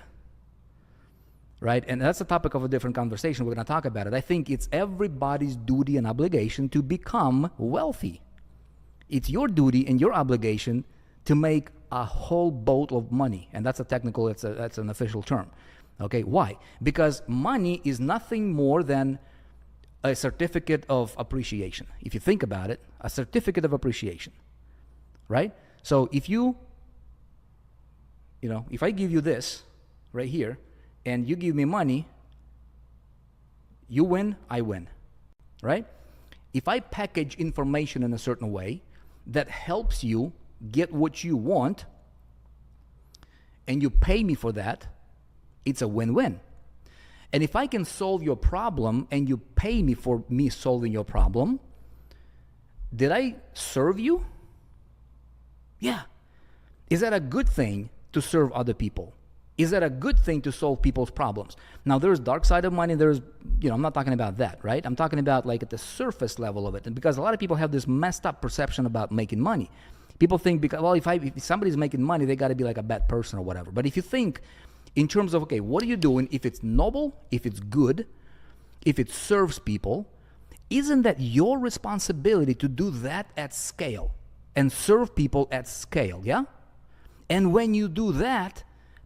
right? And that's a topic of a different conversation. We're going to talk about it. I think it's everybody's duty and obligation to become wealthy. It's your duty and your obligation to make a whole boat of money. And that's that's an official term. Okay, why? Because money is nothing more than a certificate of appreciation. If you think about it, a certificate of appreciation, right? So if if I give you this right here and you give me money, you win, I win, right? If I package information in a certain way that helps you get what you want and you pay me for that, it's a win-win. And if I can solve your problem and you pay me for me solving your problem, did I serve you? Yeah. Is that a good thing to serve other people? Is that a good thing to solve people's problems? Now, there's dark side of money. There's, I'm not talking about that, right? I'm talking about like at the surface level of it. And because a lot of people have this messed up perception about making money. People think, if somebody's making money, they got to be like a bad person or whatever. But if you think in terms of, okay, what are you doing? If it's noble, if it's good, if it serves people, isn't that your responsibility to do that at scale and serve people at scale, yeah? And when you do that,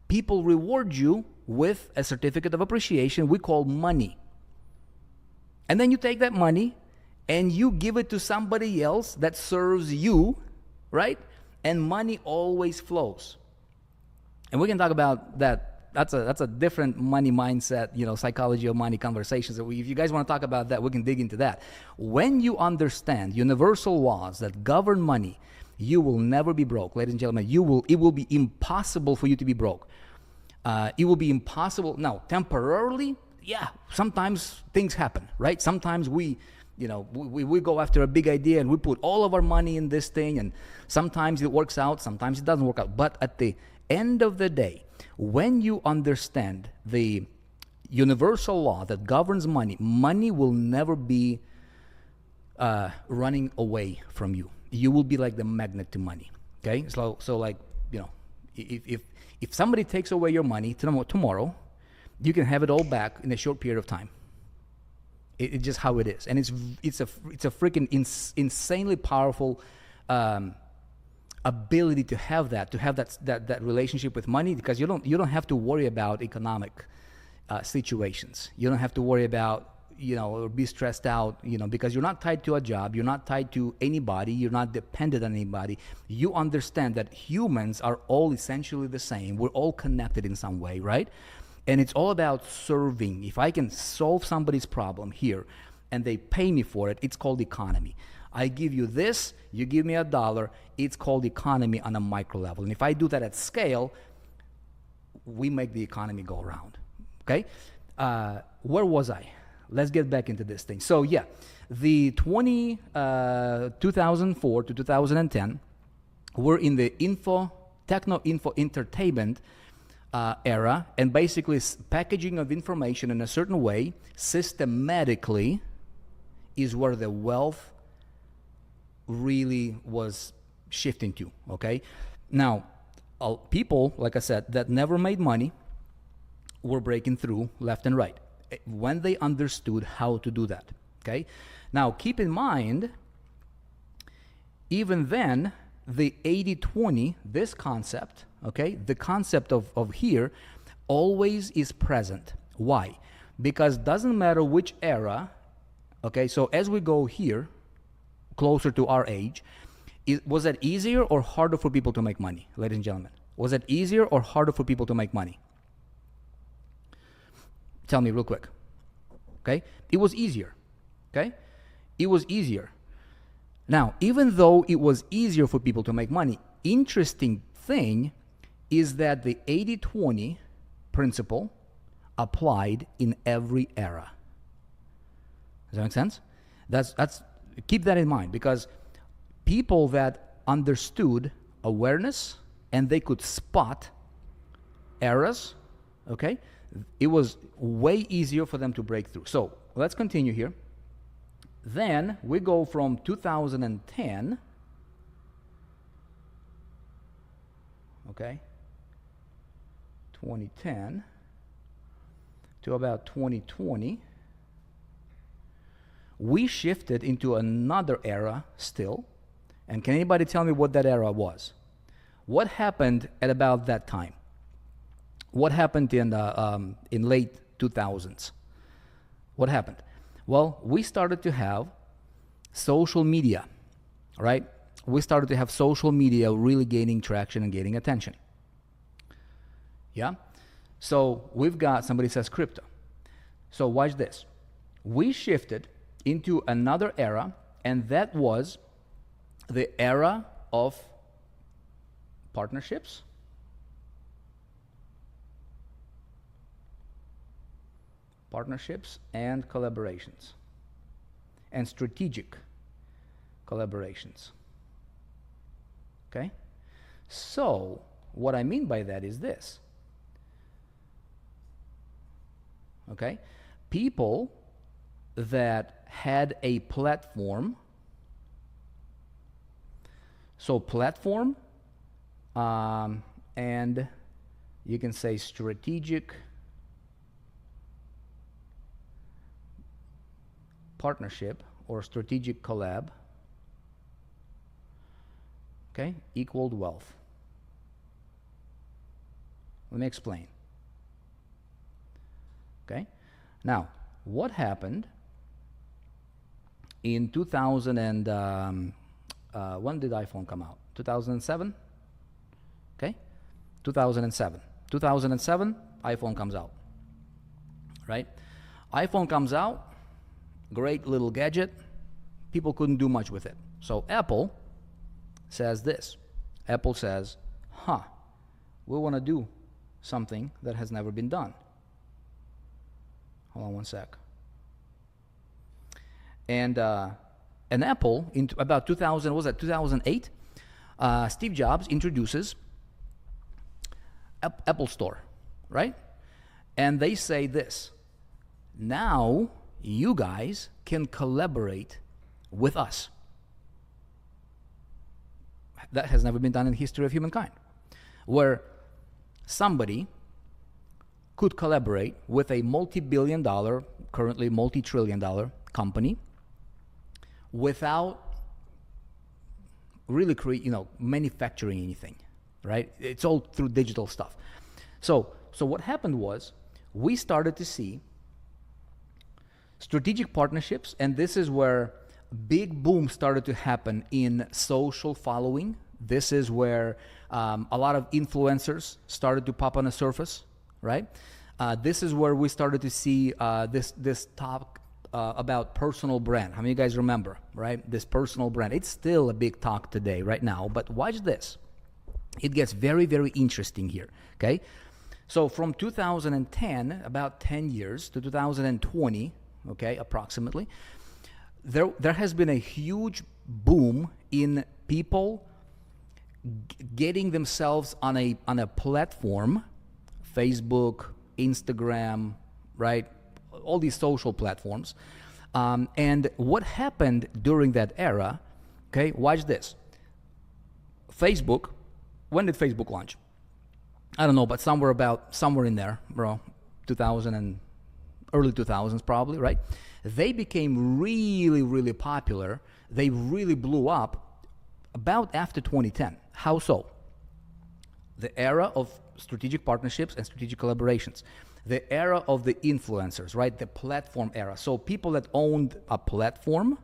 people reward you with a certificate of appreciation we call money. And then you take that money and you give it to somebody else that serves you, right? And money always flows. And we can talk about that that's a different money mindset, psychology of money conversations. If you guys want to talk about that, we can dig into that. When you understand universal laws that govern money, you will never be broke, ladies and gentlemen. It will be impossible for you to be broke. It will be impossible. Now, temporarily, yeah, sometimes things happen, right? Sometimes we go after a big idea and we put all of our money in this thing, and sometimes it works out, sometimes it doesn't work out. But at the end of the day, when you understand the universal law that governs money, money will never be running away from you. You will be like the magnet to money. Okay, so like, if somebody takes away your money tomorrow, you can have it all back in a short period of time. It's just how it is, and it's a freaking insanely powerful ability to have that relationship with money, because you don't have to worry about economic situations. You don't have to worry about or be stressed out, because you're not tied to a job, you're not tied to anybody, you're not dependent on anybody. You understand that humans are all essentially the same. We're all connected in some way, right? And it's all about serving. If I can solve somebody's problem here and they pay me for it, it's called economy. I give you this, you give me $1, it's called economy on a micro level. And if I do that at scale, we make the economy go around. Okay? Where was I? Let's get back into this thing. So yeah, the 2004 to 2010, we're in the techno-info entertainment era, and basically packaging of information in a certain way systematically is where the wealth really was shifting to. Okay, now people, like I said, that never made money were breaking through left and right when they understood how to do that. Okay, now keep in mind, even then, the 80-20, this concept, okay, the concept of here always is present. Why? Because doesn't matter which era, okay, so as we go here, closer to our age, was it easier or harder for people to make money, ladies and gentlemen? Was it easier or harder for people to make money? Tell me real quick. Okay? It was easier. Okay? It was easier. Now, even though it was easier for people to make money, interesting thing is that the 80-20 principle applied in every era. Does that make sense? That's keep that in mind, because people that understood awareness and they could spot eras, okay, it was way easier for them to break through. So let's continue here. Then we go from 2010, okay, 2010 to about 2020. We shifted into another era still. And can anybody tell me what that era was? What happened at about that time? What happened in late 2000s? What happened? Well, we started to have social media, right? We started to have social media really gaining traction and gaining attention. Yeah? So we've got, somebody says crypto. So watch this. We shifted into another era, and that was the era of partnerships, and collaborations, and strategic collaborations. Okay? So what I mean by that is this. Okay? People that had a platform, so platform, and you can say strategic partnership or strategic collab, okay, equaled wealth. Let me explain. Okay? Now, what happened in 2000 and when did iPhone come out? 2007? Okay? 2007. 2007, iPhone comes out, right? iPhone comes out, great little gadget. People couldn't do much with it. So Apple says this. Apple says, we want to do something that has never been done. Hold on one sec. And Apple, in about 2008, Steve Jobs introduces Apple Store, right? And they say this: now you guys can collaborate with us. That has never been done in the history of humankind, where somebody could collaborate with a multi-billion dollar, currently multi-trillion dollar company without really manufacturing anything, right? It's all through digital stuff. So what happened was we started to see strategic partnerships, and this is where big boom started to happen in social following. This is where a lot of influencers started to pop on the surface, right? This is where we started to see this talk about personal brand. How many of you guys remember, right? This personal brand. It's still a big talk today, right now. But watch this. It gets very, very interesting here, okay? So from 2010, about 10 years, to 2020, okay, approximately, there has been a huge boom in people getting themselves on a platform, Facebook, Instagram, right? All these social platforms. And what happened during that era, okay, watch this. Facebook, when did Facebook launch? I don't know, but somewhere in there, bro, 2000 and early 2000s probably, right? They became really, really popular. They really blew up about after 2010. How so? The era of strategic partnerships and strategic collaborations. The era of the influencers, right? The platform era. So people that owned a platform,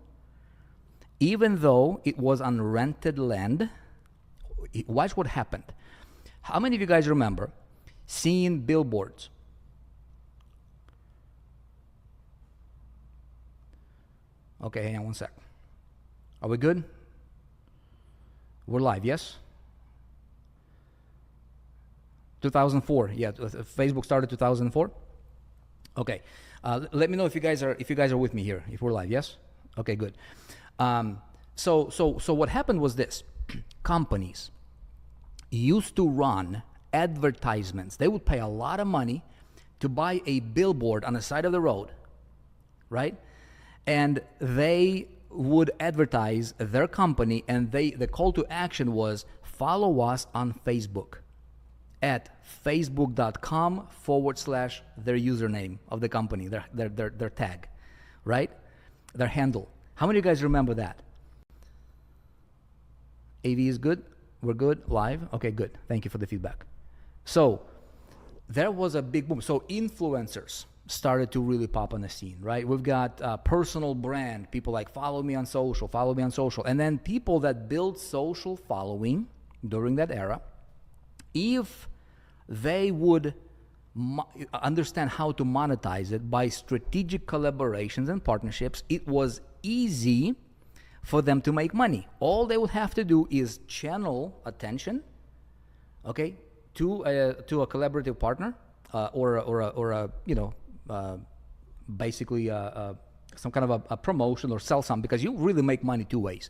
even though it was on rented land, watch what happened. How many of you guys remember seeing billboards? Okay, hang on one sec. Are we good? We're live, yes? 2004, yeah. Facebook started 2004. Okay, let me know if you guys are with me here. If we're live, yes? Okay, good. So what happened was this: companies used to run advertisements. They would pay a lot of money to buy a billboard on the side of the road, right? And they would advertise their company, and the call to action was follow us on Facebook at facebook.com/ their username of the company, their tag, right? Their handle. How many of you guys remember that? AV is good? We're good? Live? Okay, good. Thank you for the feedback. So there was a big boom. So influencers started to really pop on the scene, right? We've got personal brand, people like follow me on social. And then people that build social following during that era, if they would understand how to monetize it by strategic collaborations and partnerships, it was easy for them to make money. All they would have to do is channel attention, okay, to a collaborative partner basically some kind of a promotion or sell something, because you really make money two ways.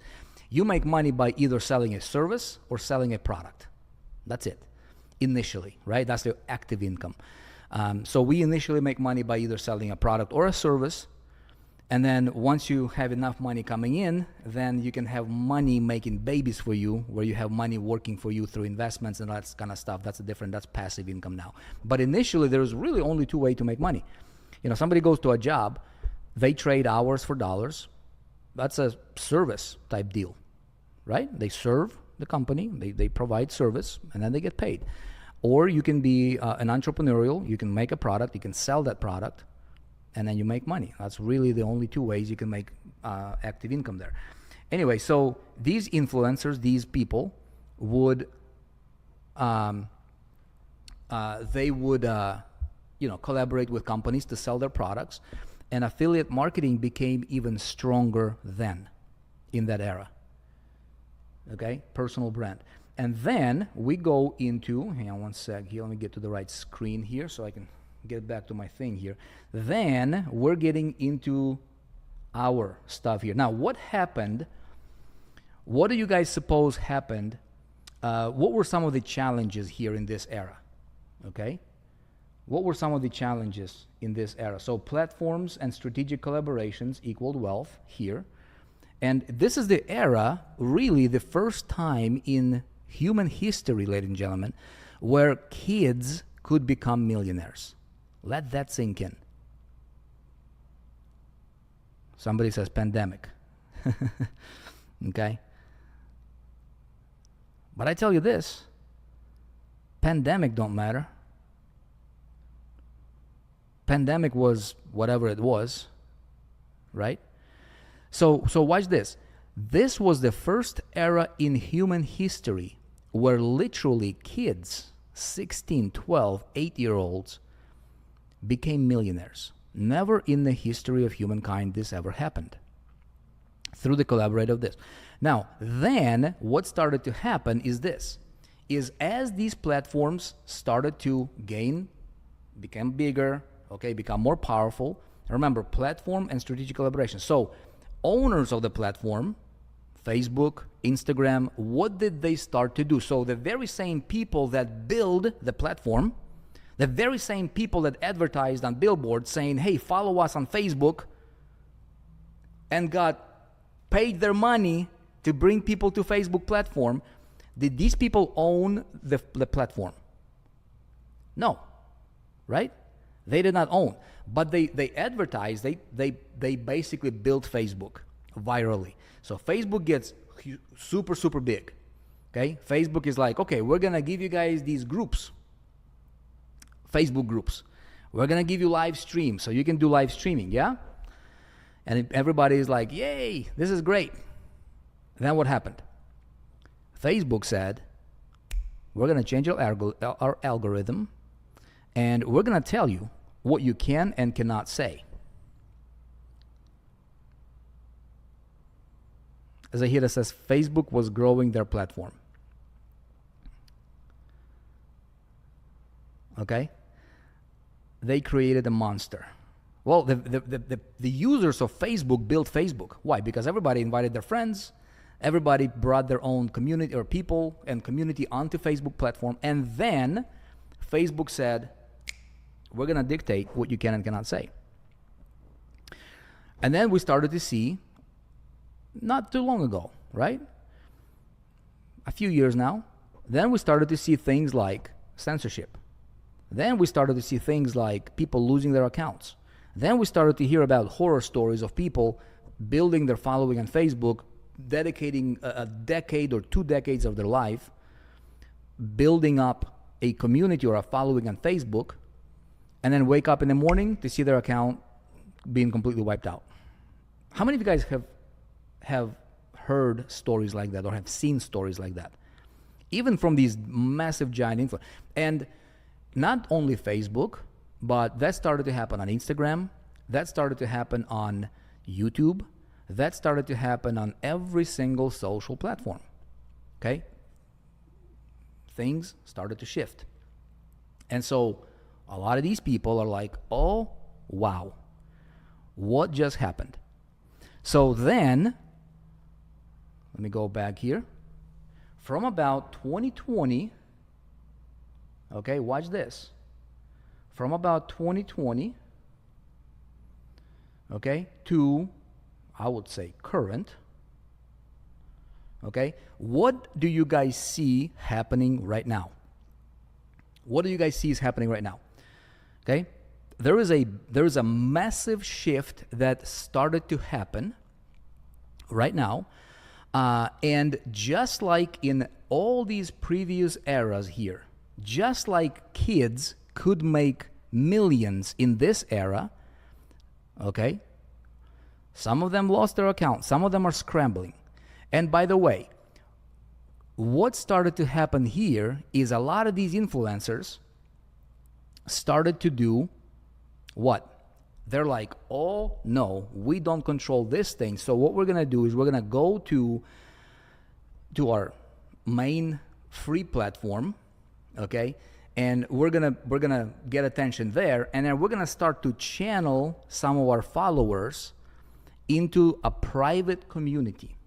You make money by either selling a service or selling a product. That's it, initially, right? That's the active income. So we initially make money by either selling a product or a service. And then once you have enough money coming in, then you can have money making babies for you, where you have money working for you through investments and that kind of stuff. That's passive income now. But initially, there's really only two ways to make money. You know, somebody goes to a job, they trade hours for dollars. That's a service type deal, right? They serve the company, they provide service, and then they get paid. Or you can be an entrepreneurial, you can make a product, you can sell that product, and then you make money. That's really the only two ways you can make active income there. Anyway, so these influencers, these people would collaborate with companies to sell their products. And affiliate marketing became even stronger then, in that era. Okay, personal brand. And then we go into, hang on one sec here, let me get to the right screen here so I can get back to my thing here. Then we're getting into our stuff here. Now, what happened? What do you guys suppose happened? What were some of the challenges here in this era? Okay, what were some of the challenges in this era? So platforms and strategic collaborations equaled wealth here. And this is the era, really the first time in human history, ladies and gentlemen, where kids could become millionaires. Let that sink in. Somebody says pandemic. Okay? But I tell you this, pandemic don't matter. Pandemic was whatever it was, right? So watch this. This was the first era in human history where literally kids, 16, 12, 8-year-olds, became millionaires. Never in the history of humankind this ever happened. Through the collaboration of this. Now, then what started to happen is this, is as these platforms started to become bigger, okay, become more powerful. Remember, platform and strategic collaboration. So owners of the platform, Facebook, Instagram, what did they start to do? So the very same people that build the platform, the very same people that advertised on billboards saying, hey, follow us on Facebook, and got paid their money to bring people to Facebook platform, did these people own the platform? No, right? They did not own, but they advertised, they basically built Facebook virally. So Facebook gets super, super big, okay? Facebook is like, okay, we're gonna give you guys these groups, Facebook groups. We're gonna give you live stream so you can do live streaming, yeah? And everybody is like, yay, this is great. Then what happened? Facebook said, we're gonna change our algorithm, and we're gonna tell you what you can and cannot say. As I hear that says, Facebook was growing their platform. Okay? They created a monster. Well, the users of Facebook built Facebook. Why? Because everybody invited their friends, everybody brought their own community or people and community onto Facebook platform, and then Facebook said, we're going to dictate what you can and cannot say. And then we started to see, not too long ago, right? A few years now. Then we started to see things like censorship. Then we started to see things like people losing their accounts. Then we started to hear about horror stories of people building their following on Facebook, dedicating a decade or 2 decades of their life, building up a community or a following on Facebook, and then wake up in the morning to see their account being completely wiped out. How many of you guys have heard stories like that or have seen stories like that? Even from these massive giant influencers. And not only Facebook, but that started to happen on Instagram. That started to happen on YouTube. That started to happen on every single social platform. Okay? Things started to shift. And so a lot of these people are like, oh, wow, what just happened? So then, let me go back here. From about 2020, okay, watch this. From about 2020, okay, to, I would say, current, okay, what do you guys see happening right now? What do you guys see is happening right now? Okay, there is a massive shift that started to happen right now, and just like in all these previous eras here, just like kids could make millions in this era, okay, some of them lost their account, some of them are scrambling. And by the way, what started to happen here is a lot of these influencers started to do what? They're like, oh no, we don't control this thing. So what we're gonna do is we're gonna go to our main free platform, okay? And we're gonna get attention there, and then we're gonna start to channel some of our followers into a private community,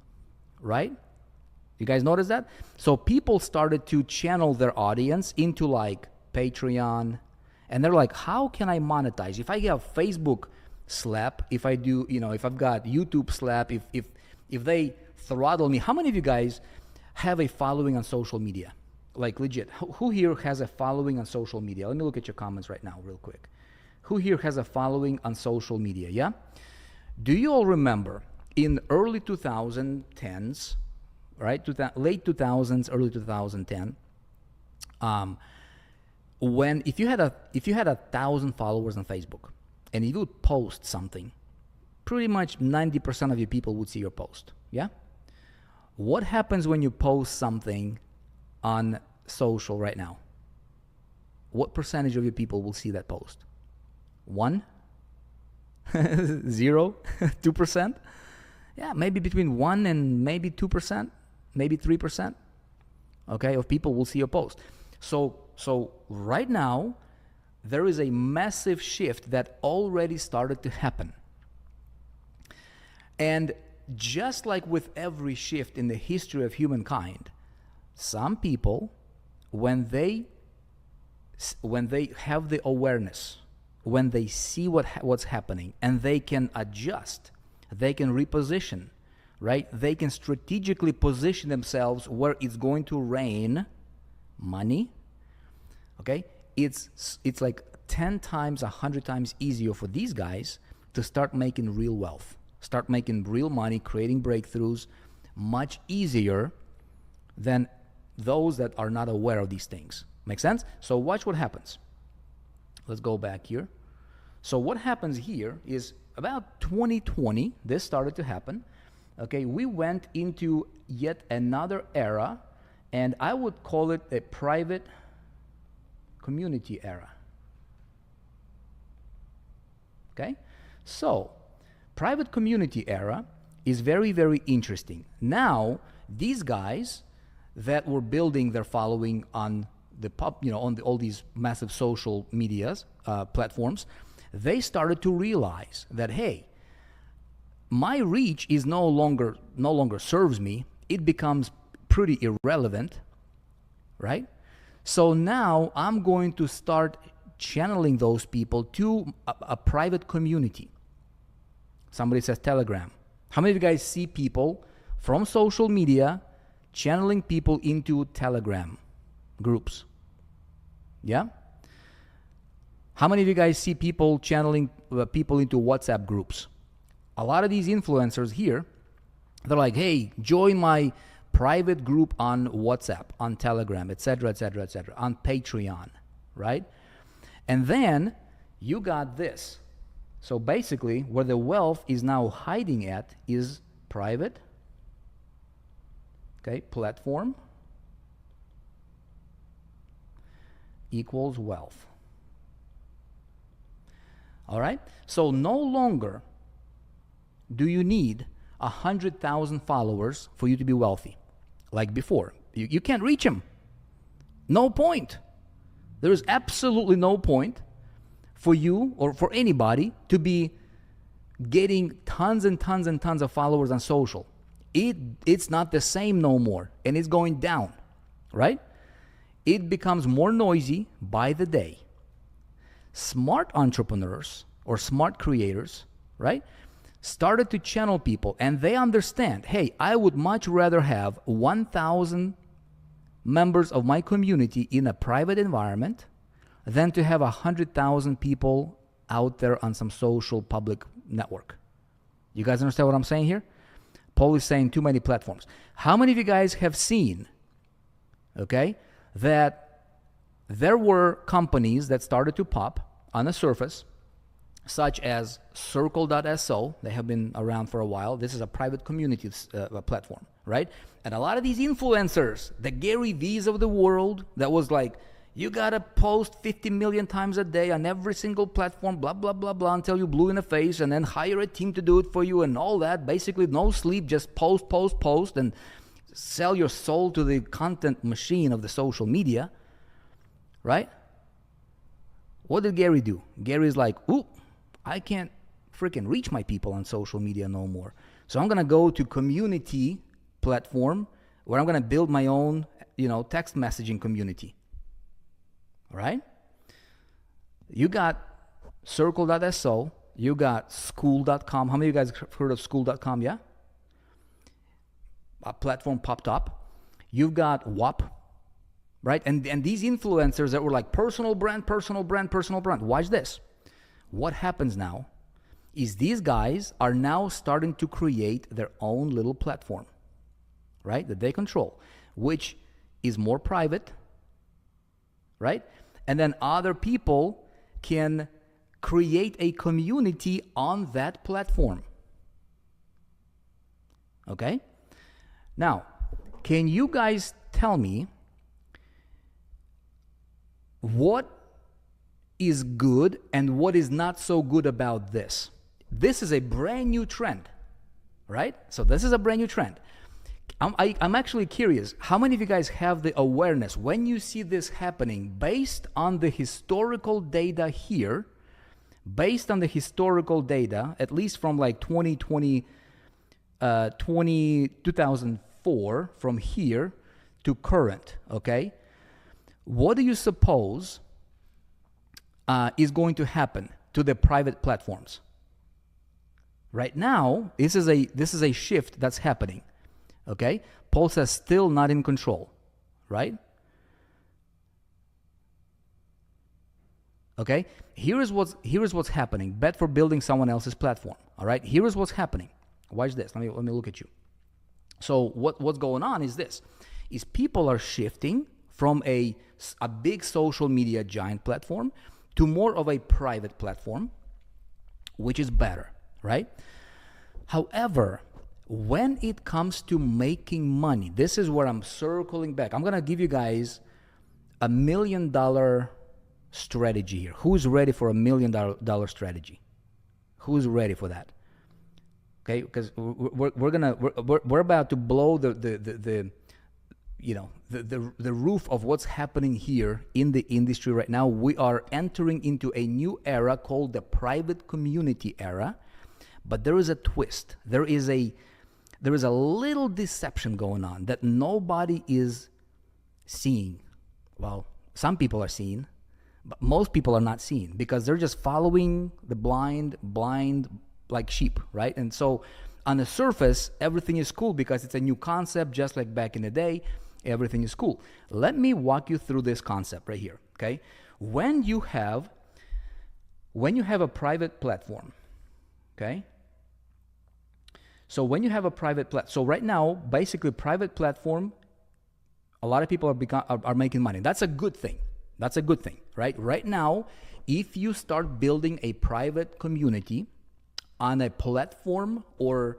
right? You guys notice that? So people started to channel their audience into like Patreon, and they're like, how can I monetize? If I have Facebook slap, if I do, if I've got YouTube slap, if they throttle me, how many of you guys have a following on social media? Like legit, who here has a following on social media? Let me look at your comments right now real quick. Who here has a following on social media? Yeah? Do you all remember in early 2010s, right? Late 2000s, early 2010, when if you had 1,000 followers on Facebook, and if you would post something, pretty much 90% of your people would see your post. Yeah? What happens when you post something on social right now? What percentage of your people will see that post? 1? 0? 2%? Yeah, maybe between 1 and maybe 2%, maybe 3%, okay, of people will see your post. So right now, there is a massive shift that already started to happen. And just like with every shift in the history of humankind, some people, when they have the awareness, when they see what's happening, and they can adjust, they can reposition, right? They can strategically position themselves where it's going to rain money. Okay, it's like 10 times, 100 times easier for these guys to start making real wealth, start making real money, creating breakthroughs, much easier than those that are not aware of these things. Make sense? So watch what happens. Let's go back here. So what happens here is about 2020, this started to happen. Okay, we went into yet another era, and I would call it a private community era. Okay, so private community era is very, very interesting. Now, these guys that were building their following on the all these massive social medias platforms, they started to realize that, hey, my reach is no longer serves me. It becomes pretty irrelevant, right? So now I'm going to start channeling those people to a private community. Somebody says Telegram. How many of you guys see people from social media channeling people into Telegram groups? Yeah? How many of you guys see people channeling people into WhatsApp groups? A lot of these influencers here, they're like, hey, join my private group on WhatsApp, on Telegram, etc., on Patreon, right? And then you got this. So basically, where the wealth is now hiding at is private, okay, platform equals wealth. All right? So no longer do you need 100,000 followers for you to be wealthy like before. You can't reach them. No point. There is absolutely no point for you or for anybody to be getting tons and tons and tons of followers on social. It's not the same no more, and it's going down, right? It becomes more noisy by the day. Smart entrepreneurs or smart creators, right, started to channel people, and they understand, hey, I would much rather have 1,000 members of my community in a private environment than to have 100,000 people out there on some social public network. You guys understand what I'm saying here? Paul is saying too many platforms. How many of you guys have seen, okay, that there were companies that started to pop on the surface, such as Circle.so? They have been around for a while. This is a private community platform, right? And a lot of these influencers, the Gary V's of the world, that was like, You got to post 50 million times a day on every single platform, blah, blah, blah, blah, until you're blue in the face, and then hire a team to do it for you and all that. Basically, no sleep, just post, post, post, and sell your soul to the content machine of the social media, right? What did Gary do? Gary's like, ooh, I can't freaking reach my people on social media no more. So I'm going to go to community platform where I'm going to build my own, text messaging community. All right? You got circle.so, you got school.com. How many of you guys have heard of school.com? Yeah? A platform popped up. You've got WAP, right? And these influencers that were like personal brand. Watch this. What happens now is these guys are now starting to create their own little platform, right? That they control, which is more private, right? And then other people can create a community on that platform. Okay? Now, can you guys tell me what is good and what is not so good about this? This is a brand new trend, right? So this is a brand new trend. I'm actually curious, how many of you guys have the awareness when you see this happening based on the historical data here, based on the historical data, at least from like 2004, from here to current, okay? What do you suppose is going to happen to the private platforms? Right now, this is a shift that's happening. Okay, Paul says still not in control, right? Okay, here is what's happening. Bet for building someone else's platform. All right, here is what's happening. Watch this. Let me look at you. So what's going on is this: is people are shifting from a big social media giant platform to more of a private platform, which is better, right? However, when it comes to making money, this is where I'm circling back. I'm going to give you guys $1 million strategy here. Who's ready for $1 million strategy? Who's ready for that? Okay, because we're about to blow the roof of what's happening here in the industry right now. We are entering into a new era called the private community era, but there is a twist. There is a little deception going on that nobody is seeing. Well, some people are seeing, but most people are not seeing because they're just following the blind like sheep, right? And so on the surface, everything is cool because it's a new concept, just like back in the day, everything is cool. Let me walk you through this concept right here, okay? When you have a private platform, okay? So when you have a private platform, so right now, basically private platform, a lot of people are making money. That's a good thing. That's a good thing, right? Right now, if you start building a private community on a platform or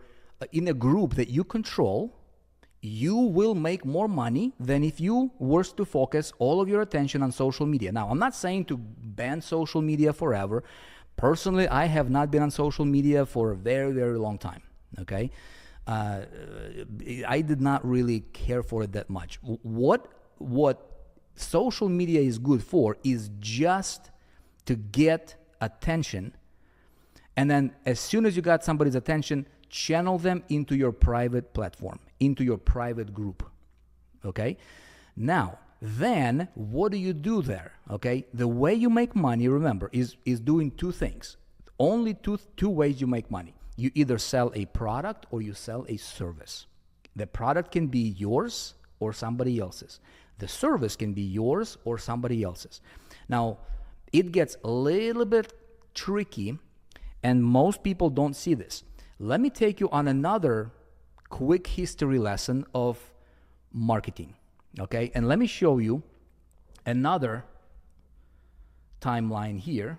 in a group that you control, you will make more money than if you were to focus all of your attention on social media. Now, I'm not saying to ban social media forever. Personally, I have not been on social media for a very, very long time. Okay, I did not really care for it that much. What social media is good for is just to get attention, and then as soon as you got somebody's attention, channel them into your private platform, into your private group. Okay, now then what do you do there? Okay, the way you make money, remember, is doing two things. Only two ways you make money. You either sell a product or you sell a service. The product can be yours or somebody else's. The service can be yours or somebody else's. Now, it gets a little bit tricky, and most people don't see this. Let me take you on another quick history lesson of marketing, okay? And let me show you another timeline here,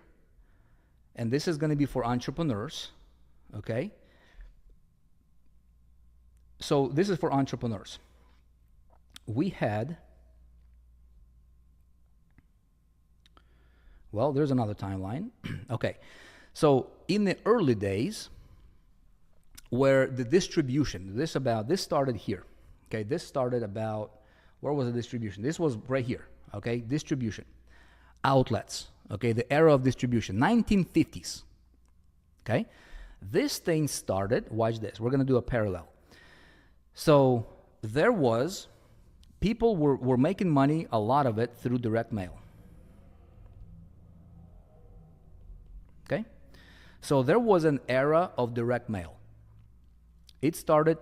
and this is going to be for entrepreneurs. Okay, so this is for entrepreneurs. We had Well, there's another timeline. Okay. So in the early days, where the distribution, this started here. Okay, this started about, where was the distribution? This was right here. Okay, distribution, outlets. Okay, the era of distribution, 1950s. Okay, this thing started, watch this, we're gonna do a parallel. So there was, people were making money, a lot of it, through direct mail. Okay, so there was an era of direct mail. It started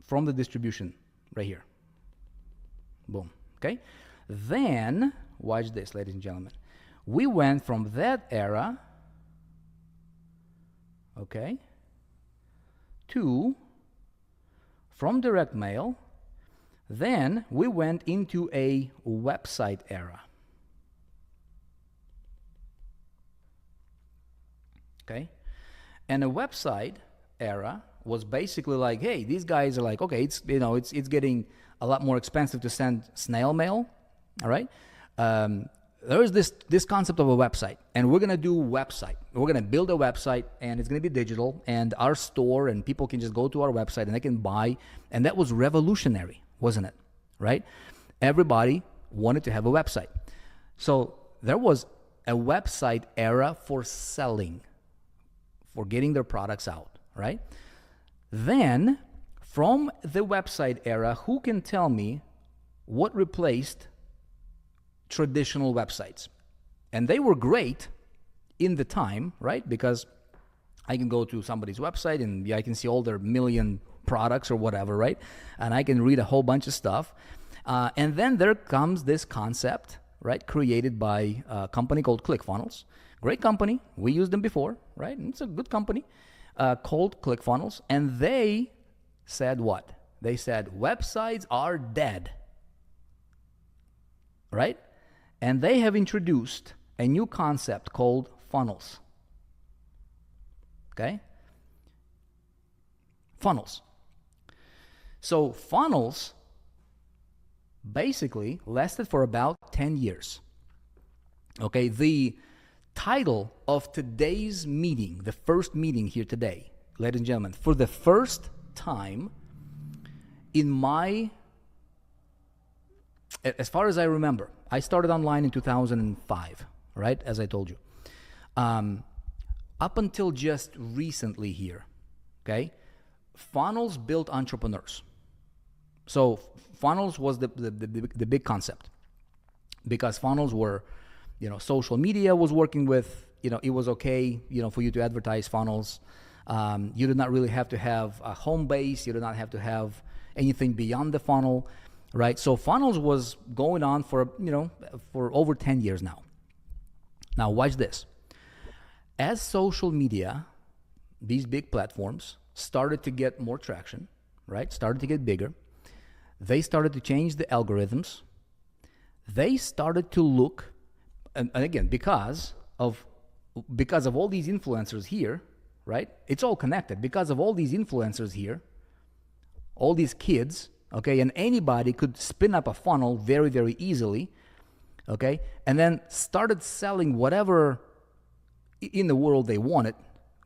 from the distribution right here. Boom. Okay. Then, watch this, ladies and gentlemen. We went from that era, okay, to, from direct mail, then we went into a website era. Okay. And a website era was basically like, hey, these guys are like, okay, it's, you know, it's getting a lot more expensive to send snail mail. All right. There is this concept of a website, and we're going to do website. We're going to build a website, and it's going to be digital, and our store, and people can just go to our website and they can buy. And that was revolutionary, wasn't it? Right. Everybody wanted to have a website. So there was a website era for selling, for getting their products out. Right. Then, from the website era, who can tell me what replaced traditional websites? And they were great in the time, right? Because I can go to somebody's website and I can see all their million products or whatever, right? And I can read a whole bunch of stuff. And then there comes this concept, right? Created by a company called ClickFunnels. Great company. We used them before, right? And it's a good company. Called ClickFunnels, and they said what? They said websites are dead, right? And they have introduced a new concept called funnels. Okay? Funnels. So funnels basically lasted for about 10 years. Okay, the title of today's meeting, the first meeting here today, ladies and gentlemen, for the first time in my, as far as I remember, I started online in 2005, right? As I told you. Up until just recently here, okay, funnels built entrepreneurs. So funnels was the big concept, because funnels were, you know, social media was working with, you know, it was okay, you know, for you to advertise funnels. You did not really have to have a home base. You did not have to have anything beyond the funnel, right? So funnels was going on for, you know, for over 10 years now. Now watch this. As social media, these big platforms started to get more traction, right? Started to get bigger. They started to change the algorithms. They started to look, and again, because of all these influencers here, right? It's all connected. Because of all these influencers here, all these kids, okay, and anybody could spin up a funnel very, very easily, okay, and then started selling whatever in the world they wanted,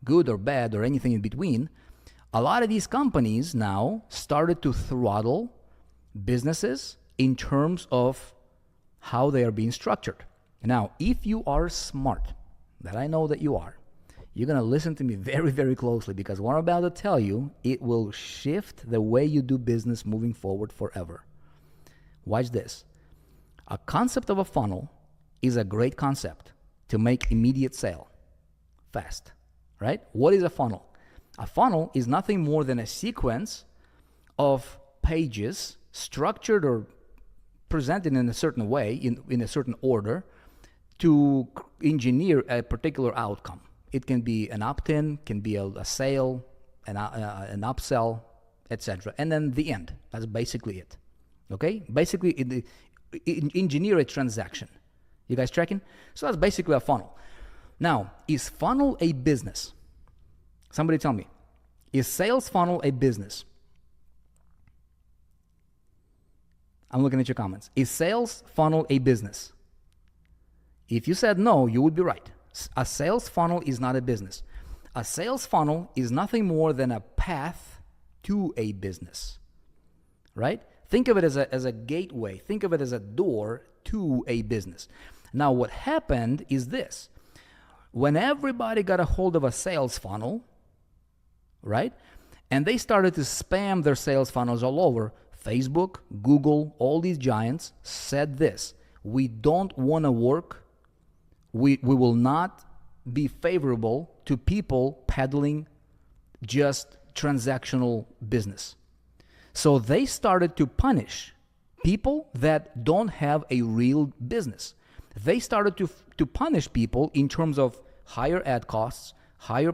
good or bad or anything in between. A lot of these companies now started to throttle businesses in terms of how they are being structured. Now, if you are smart, that I know that you are, you're going to listen to me very, very closely, because what I'm about to tell you, it will shift the way you do business moving forward forever. Watch this. A concept of a funnel is a great concept to make immediate sale fast, right? What is a funnel? A funnel is nothing more than a sequence of pages structured or presented in a certain way, in a certain order, to engineer a particular outcome. It can be an opt-in, can be a sale, an upsell, etc. And then the end. That's basically it. Okay? Basically, engineer a transaction. You guys tracking? So that's basically a funnel. Now, is funnel a business? Somebody tell me. Is sales funnel a business? I'm looking at your comments. Is sales funnel a business? If you said no, you would be right. A sales funnel is not a business. A sales funnel is nothing more than a path to a business, right? Think of it as a gateway. Think of it as a door to a business. Now, what happened is this. When everybody got a hold of a sales funnel, right? And they started to spam their sales funnels all over, Facebook, Google, all these giants said this: we don't want to work, we will not be favorable to people peddling just transactional business. So they started to punish people that don't have a real business. They started to punish people in terms of higher ad costs, higher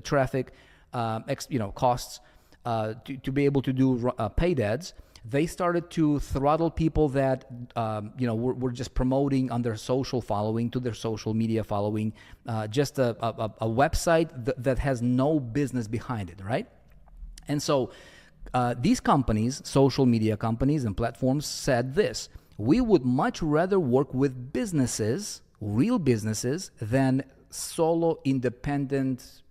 traffic, costs to be able to do paid ads. They started to throttle people that were just promoting on their social following, to their social media following, just a website that has no business behind it, right? And so these companies, social media companies and platforms, said this: we would much rather work with businesses, real businesses, than solo, independent,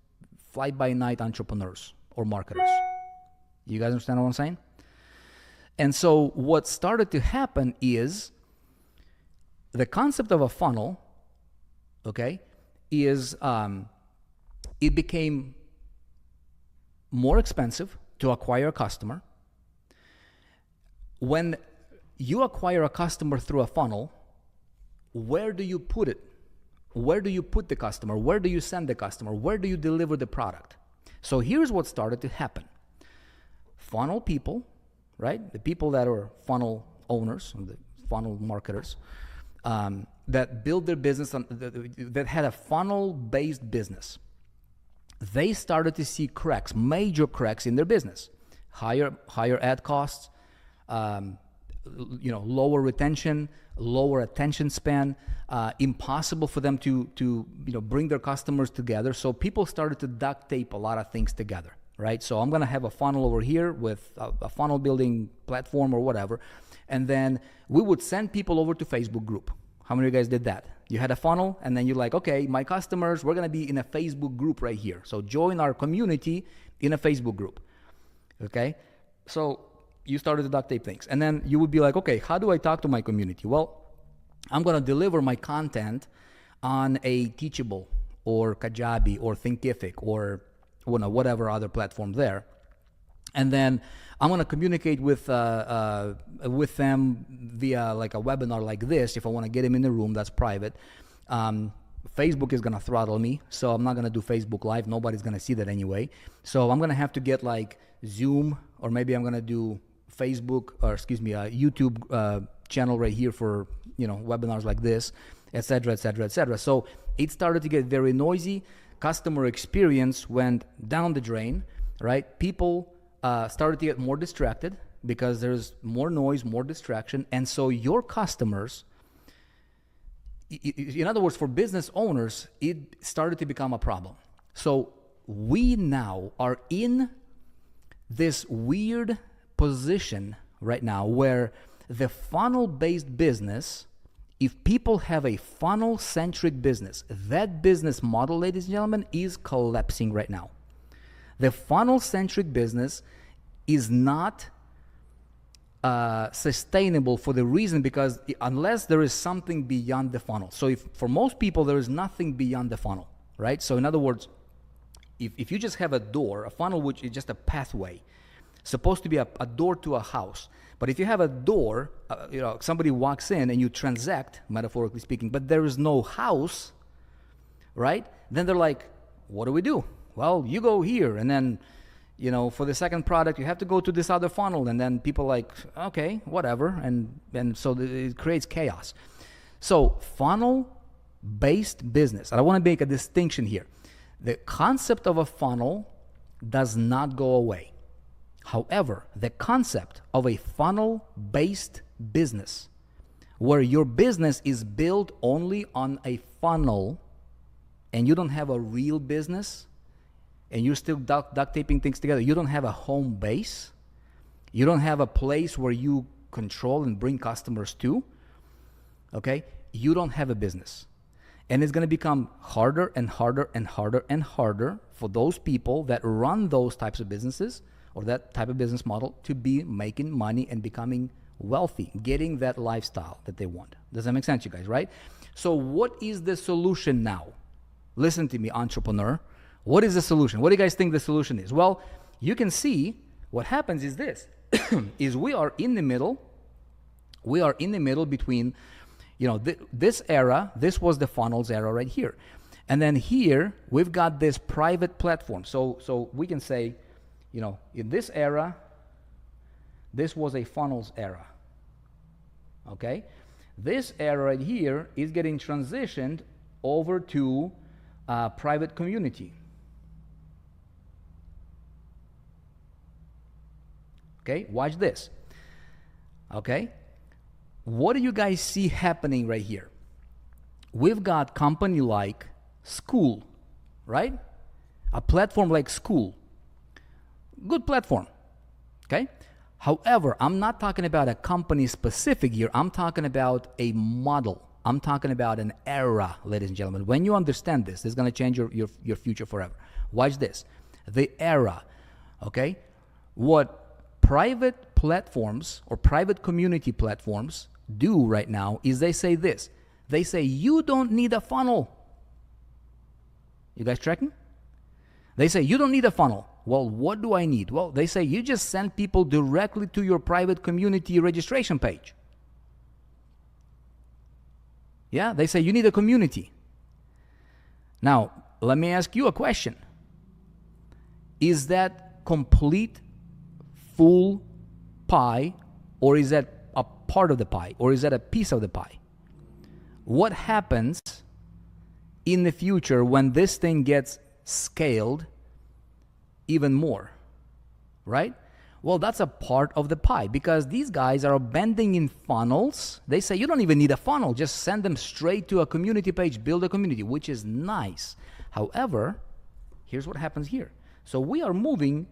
fly-by-night entrepreneurs or marketers. You guys understand what I'm saying? And so what started to happen is the concept of a funnel, okay, is it became more expensive to acquire a customer. When you acquire a customer through a funnel, where do you put it? Where do you put the customer? Where do you send the customer? Where do you deliver the product? So here's what started to happen. Funnel people, right? The people that are funnel owners, the funnel marketers, that build their business, that had a funnel-based business. They started to see cracks, major cracks in their business. Higher ad costs, lower retention, lower attention span, impossible for them to bring their customers together. So people started to duct tape a lot of things together, right? So I'm going to have a funnel over here with a funnel building platform or whatever. And then we would send people over to Facebook group. How many of you guys did that? You had a funnel and then you're like, okay, my customers, we're going to be in a Facebook group right here. So join our community in a Facebook group. Okay? So you started to duct tape things. And then you would be like, okay, how do I talk to my community? Well, I'm going to deliver my content on a Teachable or Kajabi or Thinkific or whatever other platform there. And then I'm going to communicate with them via like a webinar like this. If I want to get them in the room, that's private. Facebook is going to throttle me, so I'm not going to do Facebook Live. Nobody's going to see that anyway. So I'm going to have to get like Zoom, or maybe I'm going to do Facebook, or a YouTube channel right here for webinars like this, etc., etc., etc. So it started to get very noisy. Customer experience went down the drain, right? People started to get more distracted because there's more noise, more distraction. And so your customers, in other words, for business owners, it started to become a problem. So we now are in this weird position right now where the funnel-based business, if people have a funnel-centric business, that business model, ladies and gentlemen, is collapsing right now. The funnel-centric business is not sustainable for the reason because unless there is something beyond the funnel. So if for most people there is nothing beyond the funnel, right? So in other words, if you just have a door, a funnel which is just a pathway, supposed to be a door to a house. But if you have a door, somebody walks in and you transact, metaphorically speaking, but there is no house, right? Then they're like, what do we do? Well, you go here, and then, for the second product, you have to go to this other funnel, and then people like, okay, whatever, and so it creates chaos. So funnel-based business, and I want to make a distinction here. The concept of a funnel does not go away. However, the concept of a funnel-based business, where your business is built only on a funnel, and you don't have a real business, and you're still duct taping things together, you don't have a home base, you don't have a place where you control and bring customers to, okay? you don't have a business. And it's going to become harder and harder and harder and harder for those people that run those types of businesses or that type of business model to be making money and becoming wealthy, getting that lifestyle that they want. Does that make sense, you guys, right? So what is the solution now? Listen to me, entrepreneur. What is the solution? What do you guys think the solution is? Well, you can see what happens is this, is we are in the middle between, this era, this was the funnels era right here. And then here, we've got this private platform. So we can say, in this era, this was a funnels era, okay? This era right here is getting transitioned over to private community. Okay, watch this. Okay, what do you guys see happening right here? We've got company like School, right? A platform like School. Good platform, okay? However, I'm not talking about a company specific here. I'm talking about a model. I'm talking about an era, ladies and gentlemen. When you understand this is going to change your future forever. Watch this. The era, okay? What private platforms or private community platforms do right now is they say this. They say, you don't need a funnel. You guys tracking? They say, you don't need a funnel. Well, what do I need? Well, they say, you just send people directly to your private community registration page. Yeah, they say, you need a community. Now, let me ask you a question. Is that complete full pie, or is that a part of the pie, or is that a piece of the pie? What happens in the future when this thing gets scaled even more, right? Well, that's a part of the pie because these guys are bending in funnels. They say you don't even need a funnel, just send them straight to a community page, build a community, which is nice. However, here's what happens here. So we are moving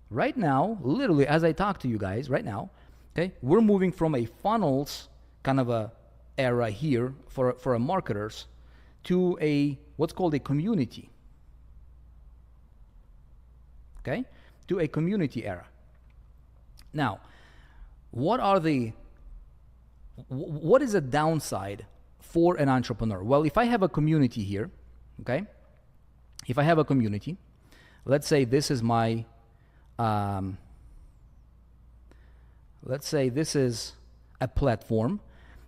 right now, literally as I talk to you guys right now, okay, we're moving from a funnels kind of a era here for marketers to a what's called a community, okay, to a community era. Now, what is a downside for an entrepreneur? Well, if I have a community here, okay, if I have a community, let's say this is my let's say this is a platform,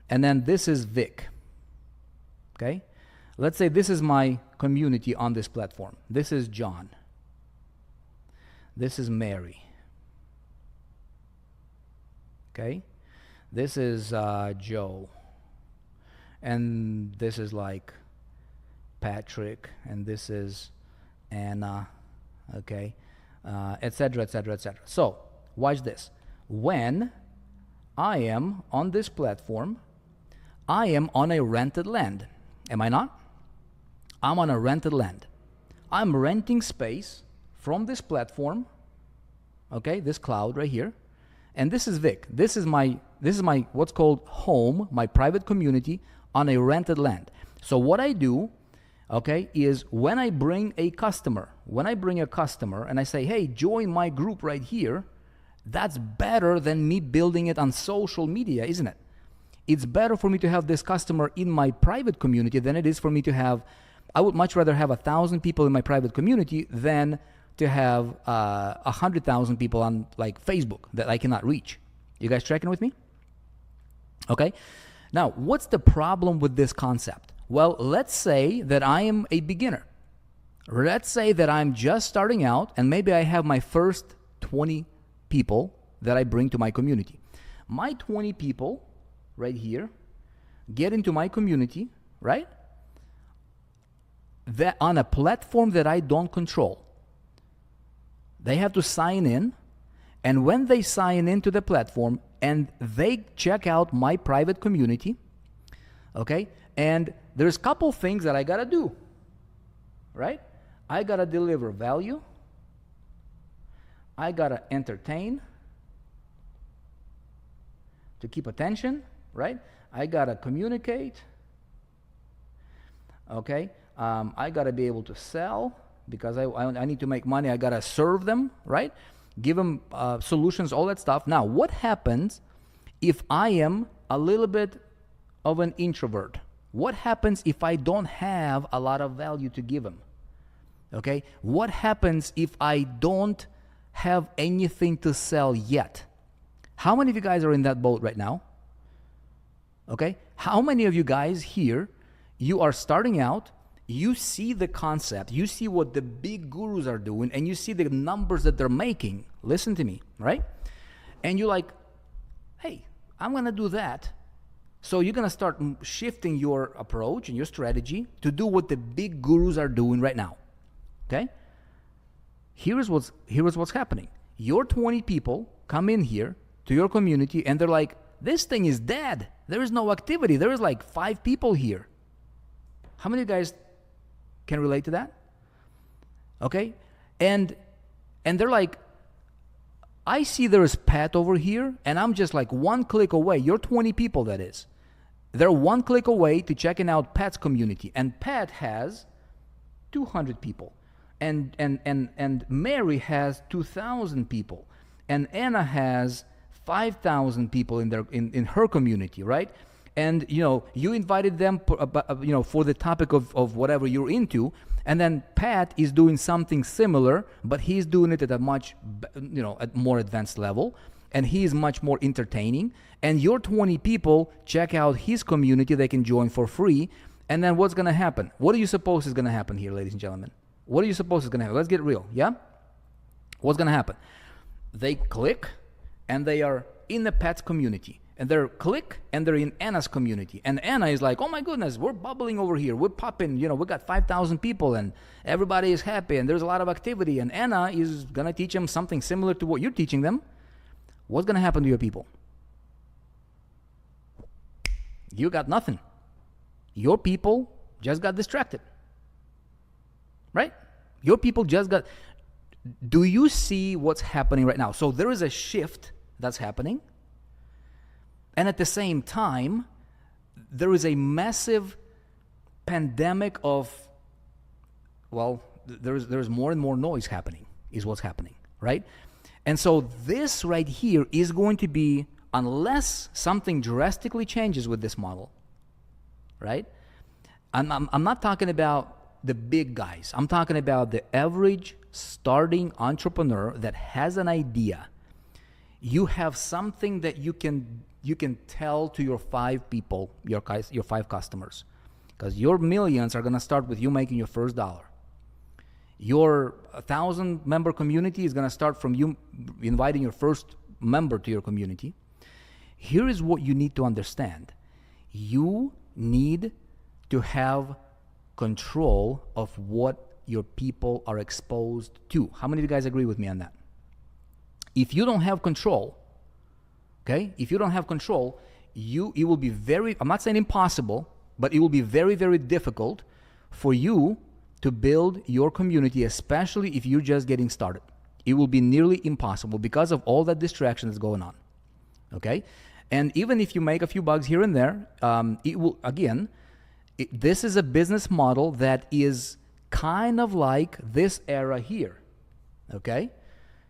and then this is Vick, okay? Let's say this is my community on this platform. This is John. This is Mary. Okay? This is Joe. And this is like Patrick, and this is Anna, okay? Etc., etc., etc. So, watch this. When I am on this platform, I am on a rented land. Am I not? I'm on a rented land. I'm renting space from this platform, okay, this cloud right here. And this is Vic. This is my what's called home, my private community on a rented land. So what I do, okay, is when I bring a customer and I say, hey, join my group right here, that's better than me building it on social media, isn't it? It's better for me to have this customer in my private community than it is for me to have, I would much rather have 1,000 people in my private community than to have 100,000 people on like Facebook that I cannot reach. You guys tracking with me? Okay. Now, what's the problem with this concept? Well, let's say that I am a beginner. Let's say that I'm just starting out and maybe I have my first 20 people that I bring to my community. My 20 people right here get into my community, right? That on a platform that I don't control. They have to sign in, and when they sign into the platform and they check out my private community, okay, and there's a couple things that I gotta do, right? I gotta deliver value, I gotta entertain to keep attention, right? I gotta communicate, Okay, I got to be able to sell because I need to make money. I got to serve them, right? Give them solutions, all that stuff. Now, what happens if I am a little bit of an introvert? What happens if I don't have a lot of value to give them? Okay, what happens if I don't have anything to sell yet? How many of you guys are in that boat right now? Okay, how many of you guys here, you are starting out, you see the concept, you see what the big gurus are doing, and you see the numbers that they're making. Listen to me, right? And you're like, hey, I'm gonna do that. So you're gonna start shifting your approach and your strategy to do what the big gurus are doing right now. Okay? Here's what's happening. Your 20 people come in here to your community and they're like, this thing is dead. There is no activity. There is like 5 people here. How many of you guys can relate to that? Okay? And they're like, I see there is Pat over here, and I'm just like one click away. You're 20 people, that is. They're one click away to checking out Pat's community. And Pat has 200 people. And Mary has 2,000 people. And Anna has 5,000 people in her community, right? And you invited them for the topic of whatever you're into, and then Pat is doing something similar, but he's doing it at a much at more advanced level, and he is much more entertaining. And your 20 people check out his community; they can join for free. And then what's going to happen? What do you suppose is going to happen here, ladies and gentlemen? What do you suppose is going to happen? Let's get real, yeah? What's going to happen? They click, and they are in the Pat's community. And they're click, and they're in Anna's community. And Anna is like, oh my goodness, we're bubbling over here. We're popping, we got 5,000 people, and everybody is happy, and there's a lot of activity. And Anna is going to teach them something similar to what you're teaching them. What's going to happen to your people? You got nothing. Your people just got distracted. Right? Your people just got... Do you see what's happening right now? So there is a shift that's happening. And at the same time, there is a massive pandemic of, there's more and more noise happening, is what's happening, right? And so this right here is going to be, unless something drastically changes with this model, right? I'm not talking about the big guys. I'm talking about the average starting entrepreneur that has an idea. You have something that you can tell to your 5 people, your 5 customers, because your millions are going to start with you making your first dollar. Your 1,000 member community is going to start from you inviting your first member to your community. Here is what you need to understand. You need to have control of what your people are exposed to. How many of you guys agree with me on that? If you don't have control, okay? If you don't have control, it will be I'm not saying impossible, but it will be very, very difficult for you to build your community, especially if you're just getting started. It will be nearly impossible because of all that distraction that's going on, okay? And even if you make a few bucks here and there, this is a business model that is kind of like this era here, okay?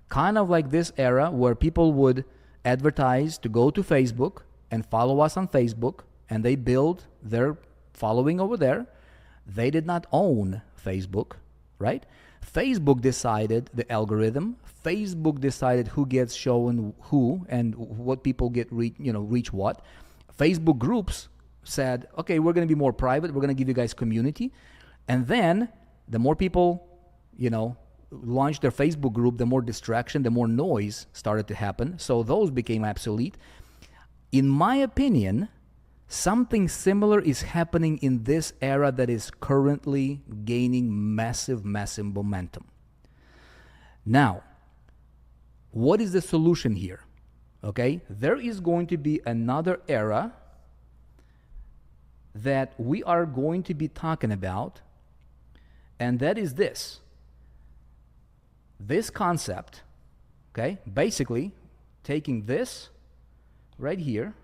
Kind of like this era where people would advertise to go to Facebook and follow us on Facebook, and they build their following over there. They did not own Facebook, right? Facebook decided the algorithm. Facebook decided who gets shown who and what people get reach what. Facebook groups said, okay, we're going to be more private. We're going to give you guys community. And then the more people, launched their Facebook group, the more distraction, the more noise started to happen. So those became obsolete. In my opinion, something similar is happening in this era that is currently gaining massive, massive momentum. Now, what is the solution here? Okay, there is going to be another era that we are going to be talking about, and that is this concept, okay? Basically, taking this right here.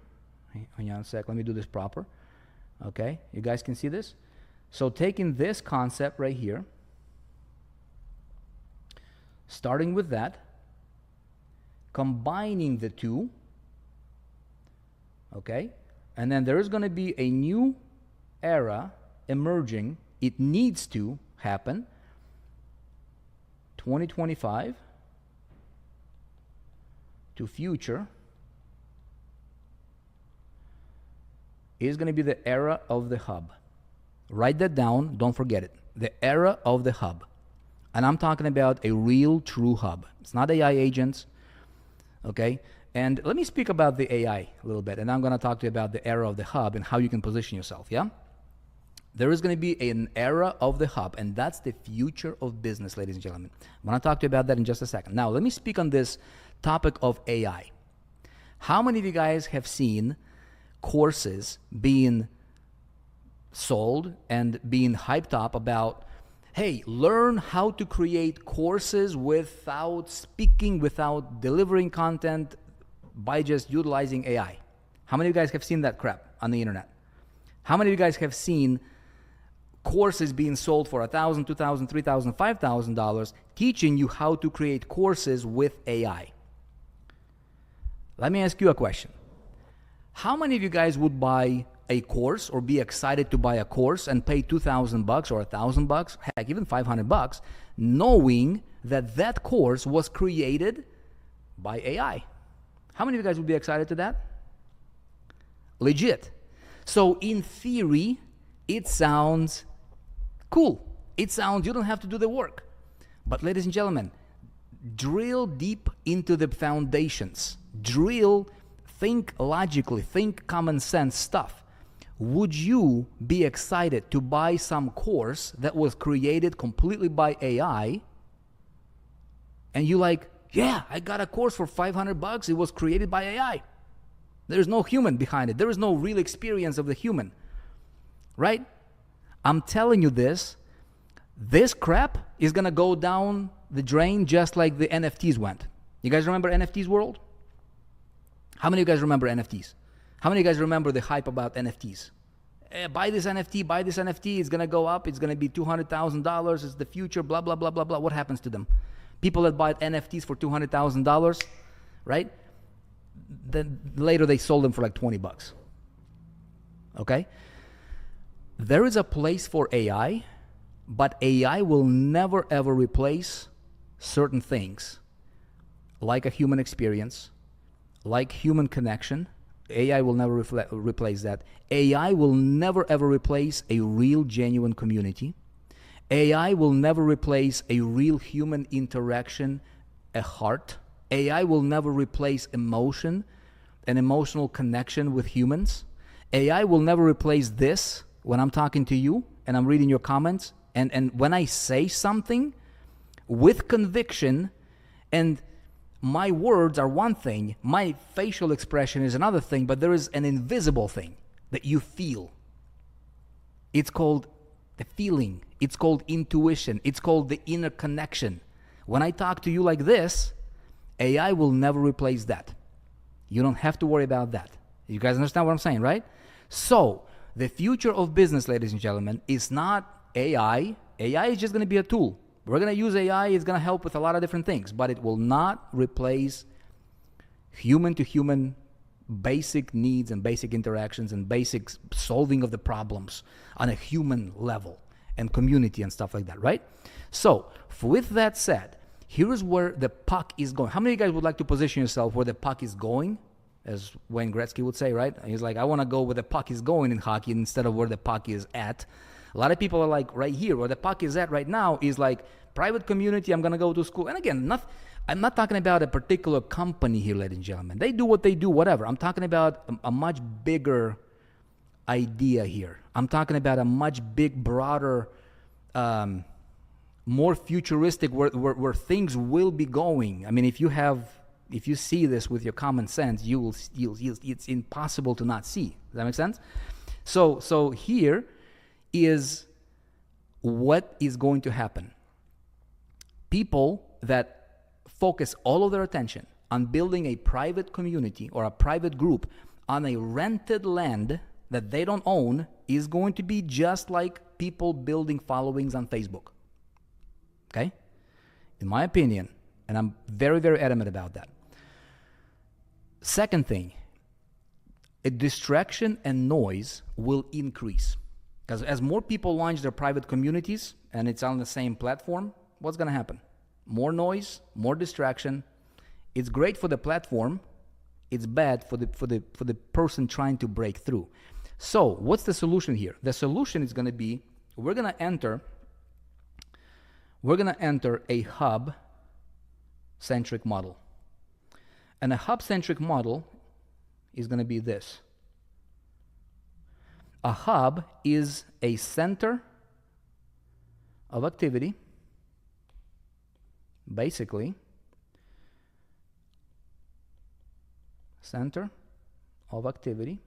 Hang on a sec, let me do this proper. Okay, you guys can see this? So taking this concept right here, starting with that, combining the two, okay? And then there is going to be a new era emerging. It needs to happen. 2025 to future is going to be the era of the hub. Write that down. Don't forget it. The era of the hub. And I'm talking about a real, true hub. It's not AI agents, okay? And let me speak about the AI a little bit, and I'm going to talk to you about the era of the hub and how you can position yourself, yeah? There is going to be an era of the hub, and that's the future of business, ladies and gentlemen. I'm going to talk to you about that in just a second. Now, let me speak on this topic of AI. How many of you guys have seen courses being sold and being hyped up about, hey, learn how to create courses without speaking, without delivering content, by just utilizing AI? How many of you guys have seen that crap on the internet? How many of you guys have seen courses being sold for $1,000, $2,000, $3,000, $5,000 teaching you how to create courses with AI? Let me ask you a question. How many of you guys would buy a course or be excited to buy a course and pay $2,000 or $1,000, heck, even $500, knowing that that course was created by AI? How many of you guys would be excited to that? Legit. So in theory, it sounds cool. It sounds, you don't have to do the work. But ladies and gentlemen, drill deep into the foundations. Think logically, think common sense stuff. Would you be excited to buy some course that was created completely by AI? And you like, yeah, I got a course for $500. It was created by AI. There's no human behind it. There is no real experience of the human, right? I'm telling you this crap is going to go down the drain just like the NFTs went. You guys remember NFTs world? How many of you guys remember NFTs? How many of you guys remember the hype about NFTs? Buy this NFT, it's going to go up, it's going to be $200,000, it's the future, blah, blah, blah, blah, blah. What happens to them? People that buy NFTs for $200,000, right? Then later they sold them for like $20. Okay? There is a place for AI, but AI will never ever replace certain things like a human experience, like human connection. AI will never replace that. AI will never ever replace a real, genuine community. AI will never replace a real human interaction, a heart. AI will never replace emotion, an emotional connection with humans. AI will never replace this when I'm talking to you and I'm reading your comments. And when I say something with conviction, and my words are one thing, my facial expression is another thing, but there is an invisible thing that you feel. It's called the feeling. It's called intuition. It's called the inner connection. When I talk to you like this, AI will never replace that. You don't have to worry about that. You guys understand what I'm saying, right? So, the future of business, ladies and gentlemen, is not AI. AI is just going to be a tool. We're going to use AI. It's going to help with a lot of different things, but it will not replace human-to-human basic needs and basic interactions and basic solving of the problems on a human level and community and stuff like that, right? So, with that said, here is where the puck is going. How many of you guys would like to position yourself where the puck is going? As Wayne Gretzky would say, right? He's like, I want to go where the puck is going in hockey instead of where the puck is at. A lot of people are like, right here, where the puck is at right now is like private community, I'm going to go to school. And again, I'm not talking about a particular company here, ladies and gentlemen. They do what they do, whatever. I'm talking about a much bigger idea here. I'm talking about a much broader, more futuristic, where things will be going. I mean, if you see this with your common sense, you'll it's impossible to not see. Does that make sense? So here is what is going to happen. People that focus all of their attention on building a private community or a private group on a rented land that they don't own is going to be just like people building followings on Facebook. Okay? In my opinion, and I'm very, very adamant about that. Second thing, a distraction and noise will increase. Because as more people launch their private communities and it's on the same platform, what's going to happen? More noise, more distraction. It's great for the platform. It's bad for the person trying to break through. So what's the solution here? The solution is going to be, we're going to enter a hub-centric model. And a hub-centric model is going to be this. A hub is a center of activity, basically, center of activity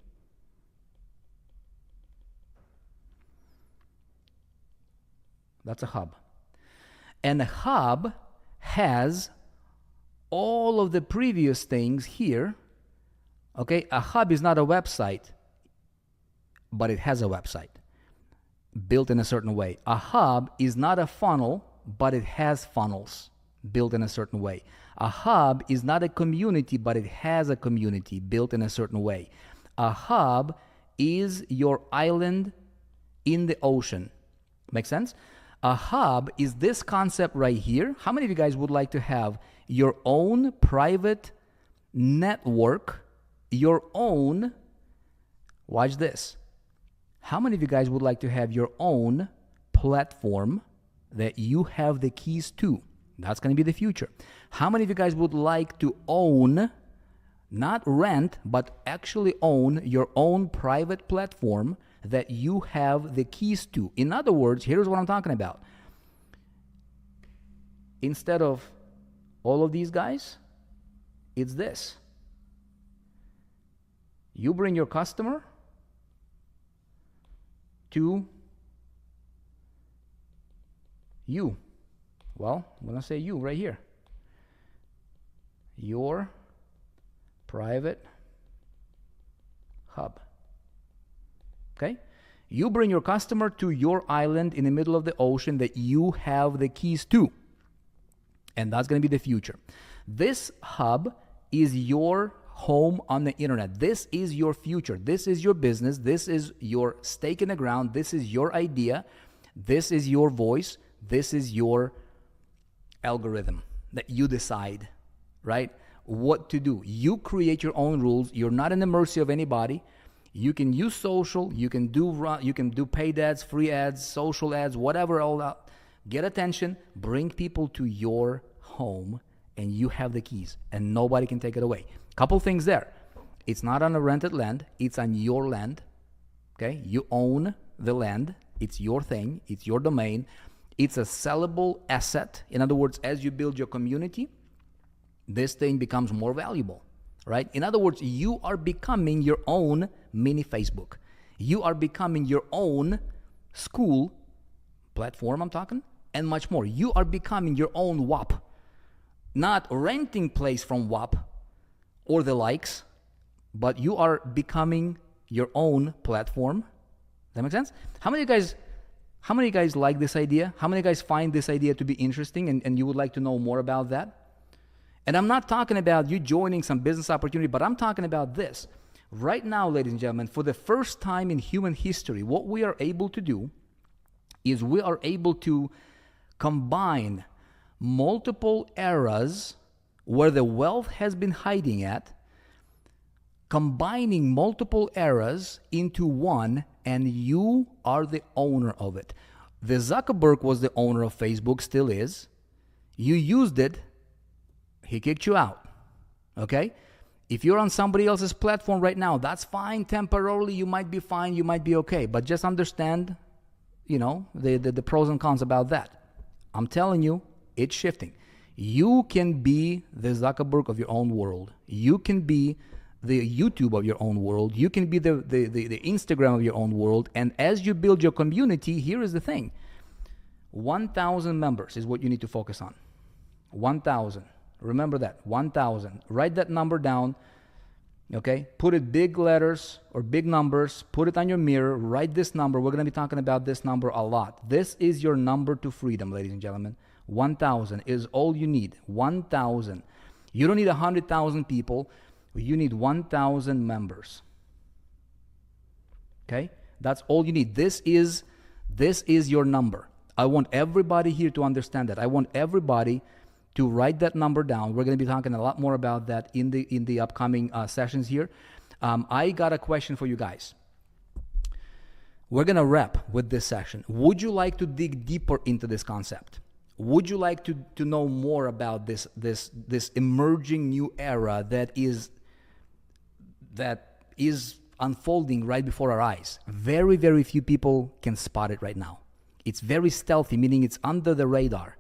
that's a hub. And a hub has all of the previous things here. Okay, a hub is not a website, but it has a website built in a certain way. A hub is not a funnel, but it has funnels built in a certain way. A hub is not a community, but it has a community built in a certain way. A hub is your island in the ocean. Make sense? A hub is this concept right here. How many of you guys would like to have your own private network, your own, watch this. How many of you guys would like to have your own platform that you have the keys to? That's going to be the future. How many of you guys would like to own, not rent, but actually own your own private platform that you have the keys to? In other words, here's what I'm talking about. Instead of all of these guys, it's this. You bring your customer to you. Well, I'm going to say you right here. Your private hub. Okay? You bring your customer to your island in the middle of the ocean that you have the keys to. And that's going to be the future. This hub is your home on the internet. This is your future. This is your business. This is your stake in the ground. This is your idea. This is your voice. This is your algorithm that you decide, right? What to do. You create your own rules. You're not in the mercy of anybody. You can use social. You can do paid ads, free ads, social ads, whatever. All that. Get attention. Bring people to your home, and you have the keys, and nobody can take it away. Couple things there. It's not on a rented land. It's on your land. Okay, you own the land. It's your thing. It's your domain. It's a sellable asset. In other words, as you build your community, this thing becomes more valuable, right? In other words, you are becoming your own mini Facebook. You are becoming your own school platform, I'm talking, and much more. You are becoming your own WAP, not renting place from WAP or the likes, but you are becoming your own platform. Does that make sense? How many of you guys like this idea? How many of you guys find this idea to be interesting and you would like to know more about that? And I'm not talking about you joining some business opportunity, but I'm talking about this. Right now, ladies and gentlemen, for the first time in human history, what we are able to do is we are able to combine multiple eras where the wealth has been hiding at, combining multiple eras into one, and you are the owner of it. The Zuckerberg was the owner of Facebook, still is. You used it, he kicked you out. Okay? If you're on somebody else's platform right now, that's fine. Temporarily, you might be fine, you might be okay. But just understand, the pros and cons about that. I'm telling you, it's shifting. You can be the Zuckerberg of your own world. You can be the YouTube of your own world. You can be the Instagram of your own world. And as you build your community, here is the thing. 1,000 members is what you need to focus on. 1,000. Remember that. 1,000. Write that number down. Okay, put it big letters or big numbers, put it on your mirror, write this number. We're going to be talking about this number a lot. This is your number to freedom, ladies and gentlemen. 1,000 is all you need. 1,000. You don't need 100,000 people. You need 1,000 members. Okay, that's all you need. This is your number. I want everybody here to understand that. I want everybody to write that number down. We're going to be talking a lot more about that in the upcoming sessions here. I got a question for you guys. We're going to wrap with this session. Would you like to dig deeper into this concept? Would you like to know more about this emerging new era that is unfolding right before our eyes? Very, very few people can spot it right now. It's very stealthy, meaning it's under the radar.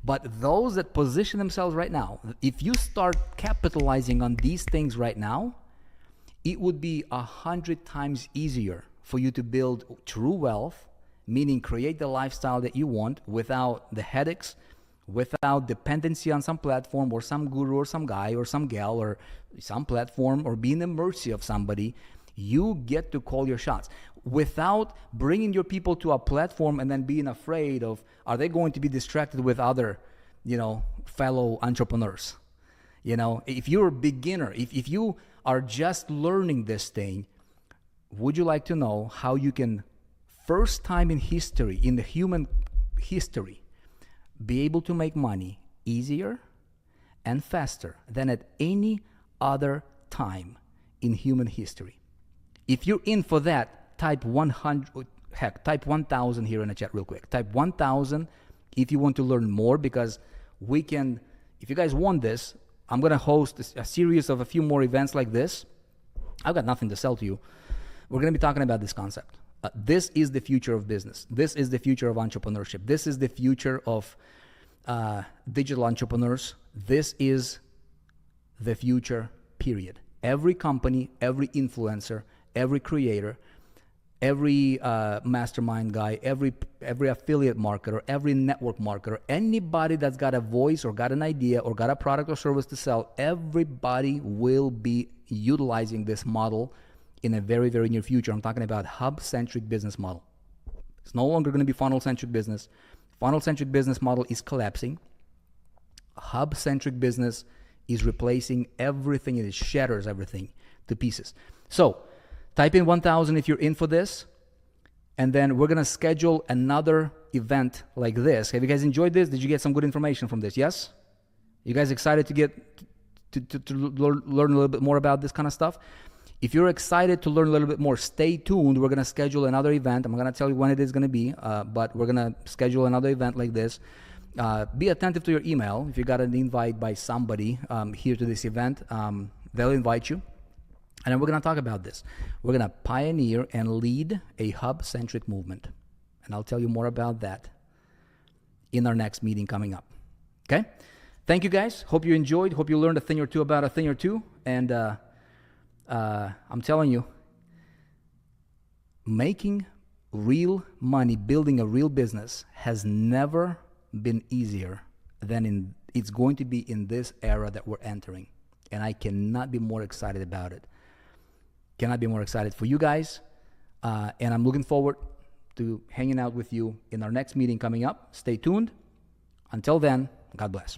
But those that position themselves right now, if you start capitalizing on these things right now, it would be 100 times easier for you to build true wealth, meaning create the lifestyle that you want without the headaches, without dependency on some platform or some guru or some guy or some gal or some platform, or being the mercy of somebody. You get to call your shots without bringing your people to a platform and then being afraid of, are they going to be distracted with other, fellow entrepreneurs? If you're a beginner, if you are just learning this thing, would you like to know how you can, first time in history, in the human history, be able to make money easier and faster than at any other time in human history? If you're in for that, type 1,000 here in the chat real quick. Type 1,000 if you want to learn more, because we can, if you guys want this, I'm going to host a series of a few more events like this. I've got nothing to sell to you. We're going to be talking about this concept. This is the future of business. This is the future of entrepreneurship. This is the future of digital entrepreneurs. This is the future, period. Every company, every influencer, every creator, every mastermind guy, every affiliate marketer, every network marketer, anybody that's got a voice or got an idea or got a product or service to sell, everybody will be utilizing this model in a very, very near future. I'm talking about hub-centric business model. It's no longer going to be funnel-centric business. Funnel-centric business model is collapsing. Hub-centric business is replacing everything. It shatters everything to pieces. So type in 1,000 if you're in for this, and then we're going to schedule another event like this. Have you guys enjoyed this? Did you get some good information from this? Yes? You guys excited to get to learn a little bit more about this kind of stuff? If you're excited to learn a little bit more, stay tuned. We're going to schedule another event. I'm going to tell you when it is going to be, but we're going to schedule another event like this. Be attentive to your email. If you got an invite by somebody here to this event, they'll invite you. And then we're going to talk about this. We're going to pioneer and lead a hub-centric movement. And I'll tell you more about that in our next meeting coming up. Okay? Thank you, guys. Hope you enjoyed. Hope you learned a thing or two about a thing or two. And I'm telling you, making real money, building a real business has never been easier than it's going to be in this era that we're entering. And I cannot be more excited about it. Cannot be more excited for you guys. And I'm looking forward to hanging out with you in our next meeting coming up. Stay tuned. Until then, God bless.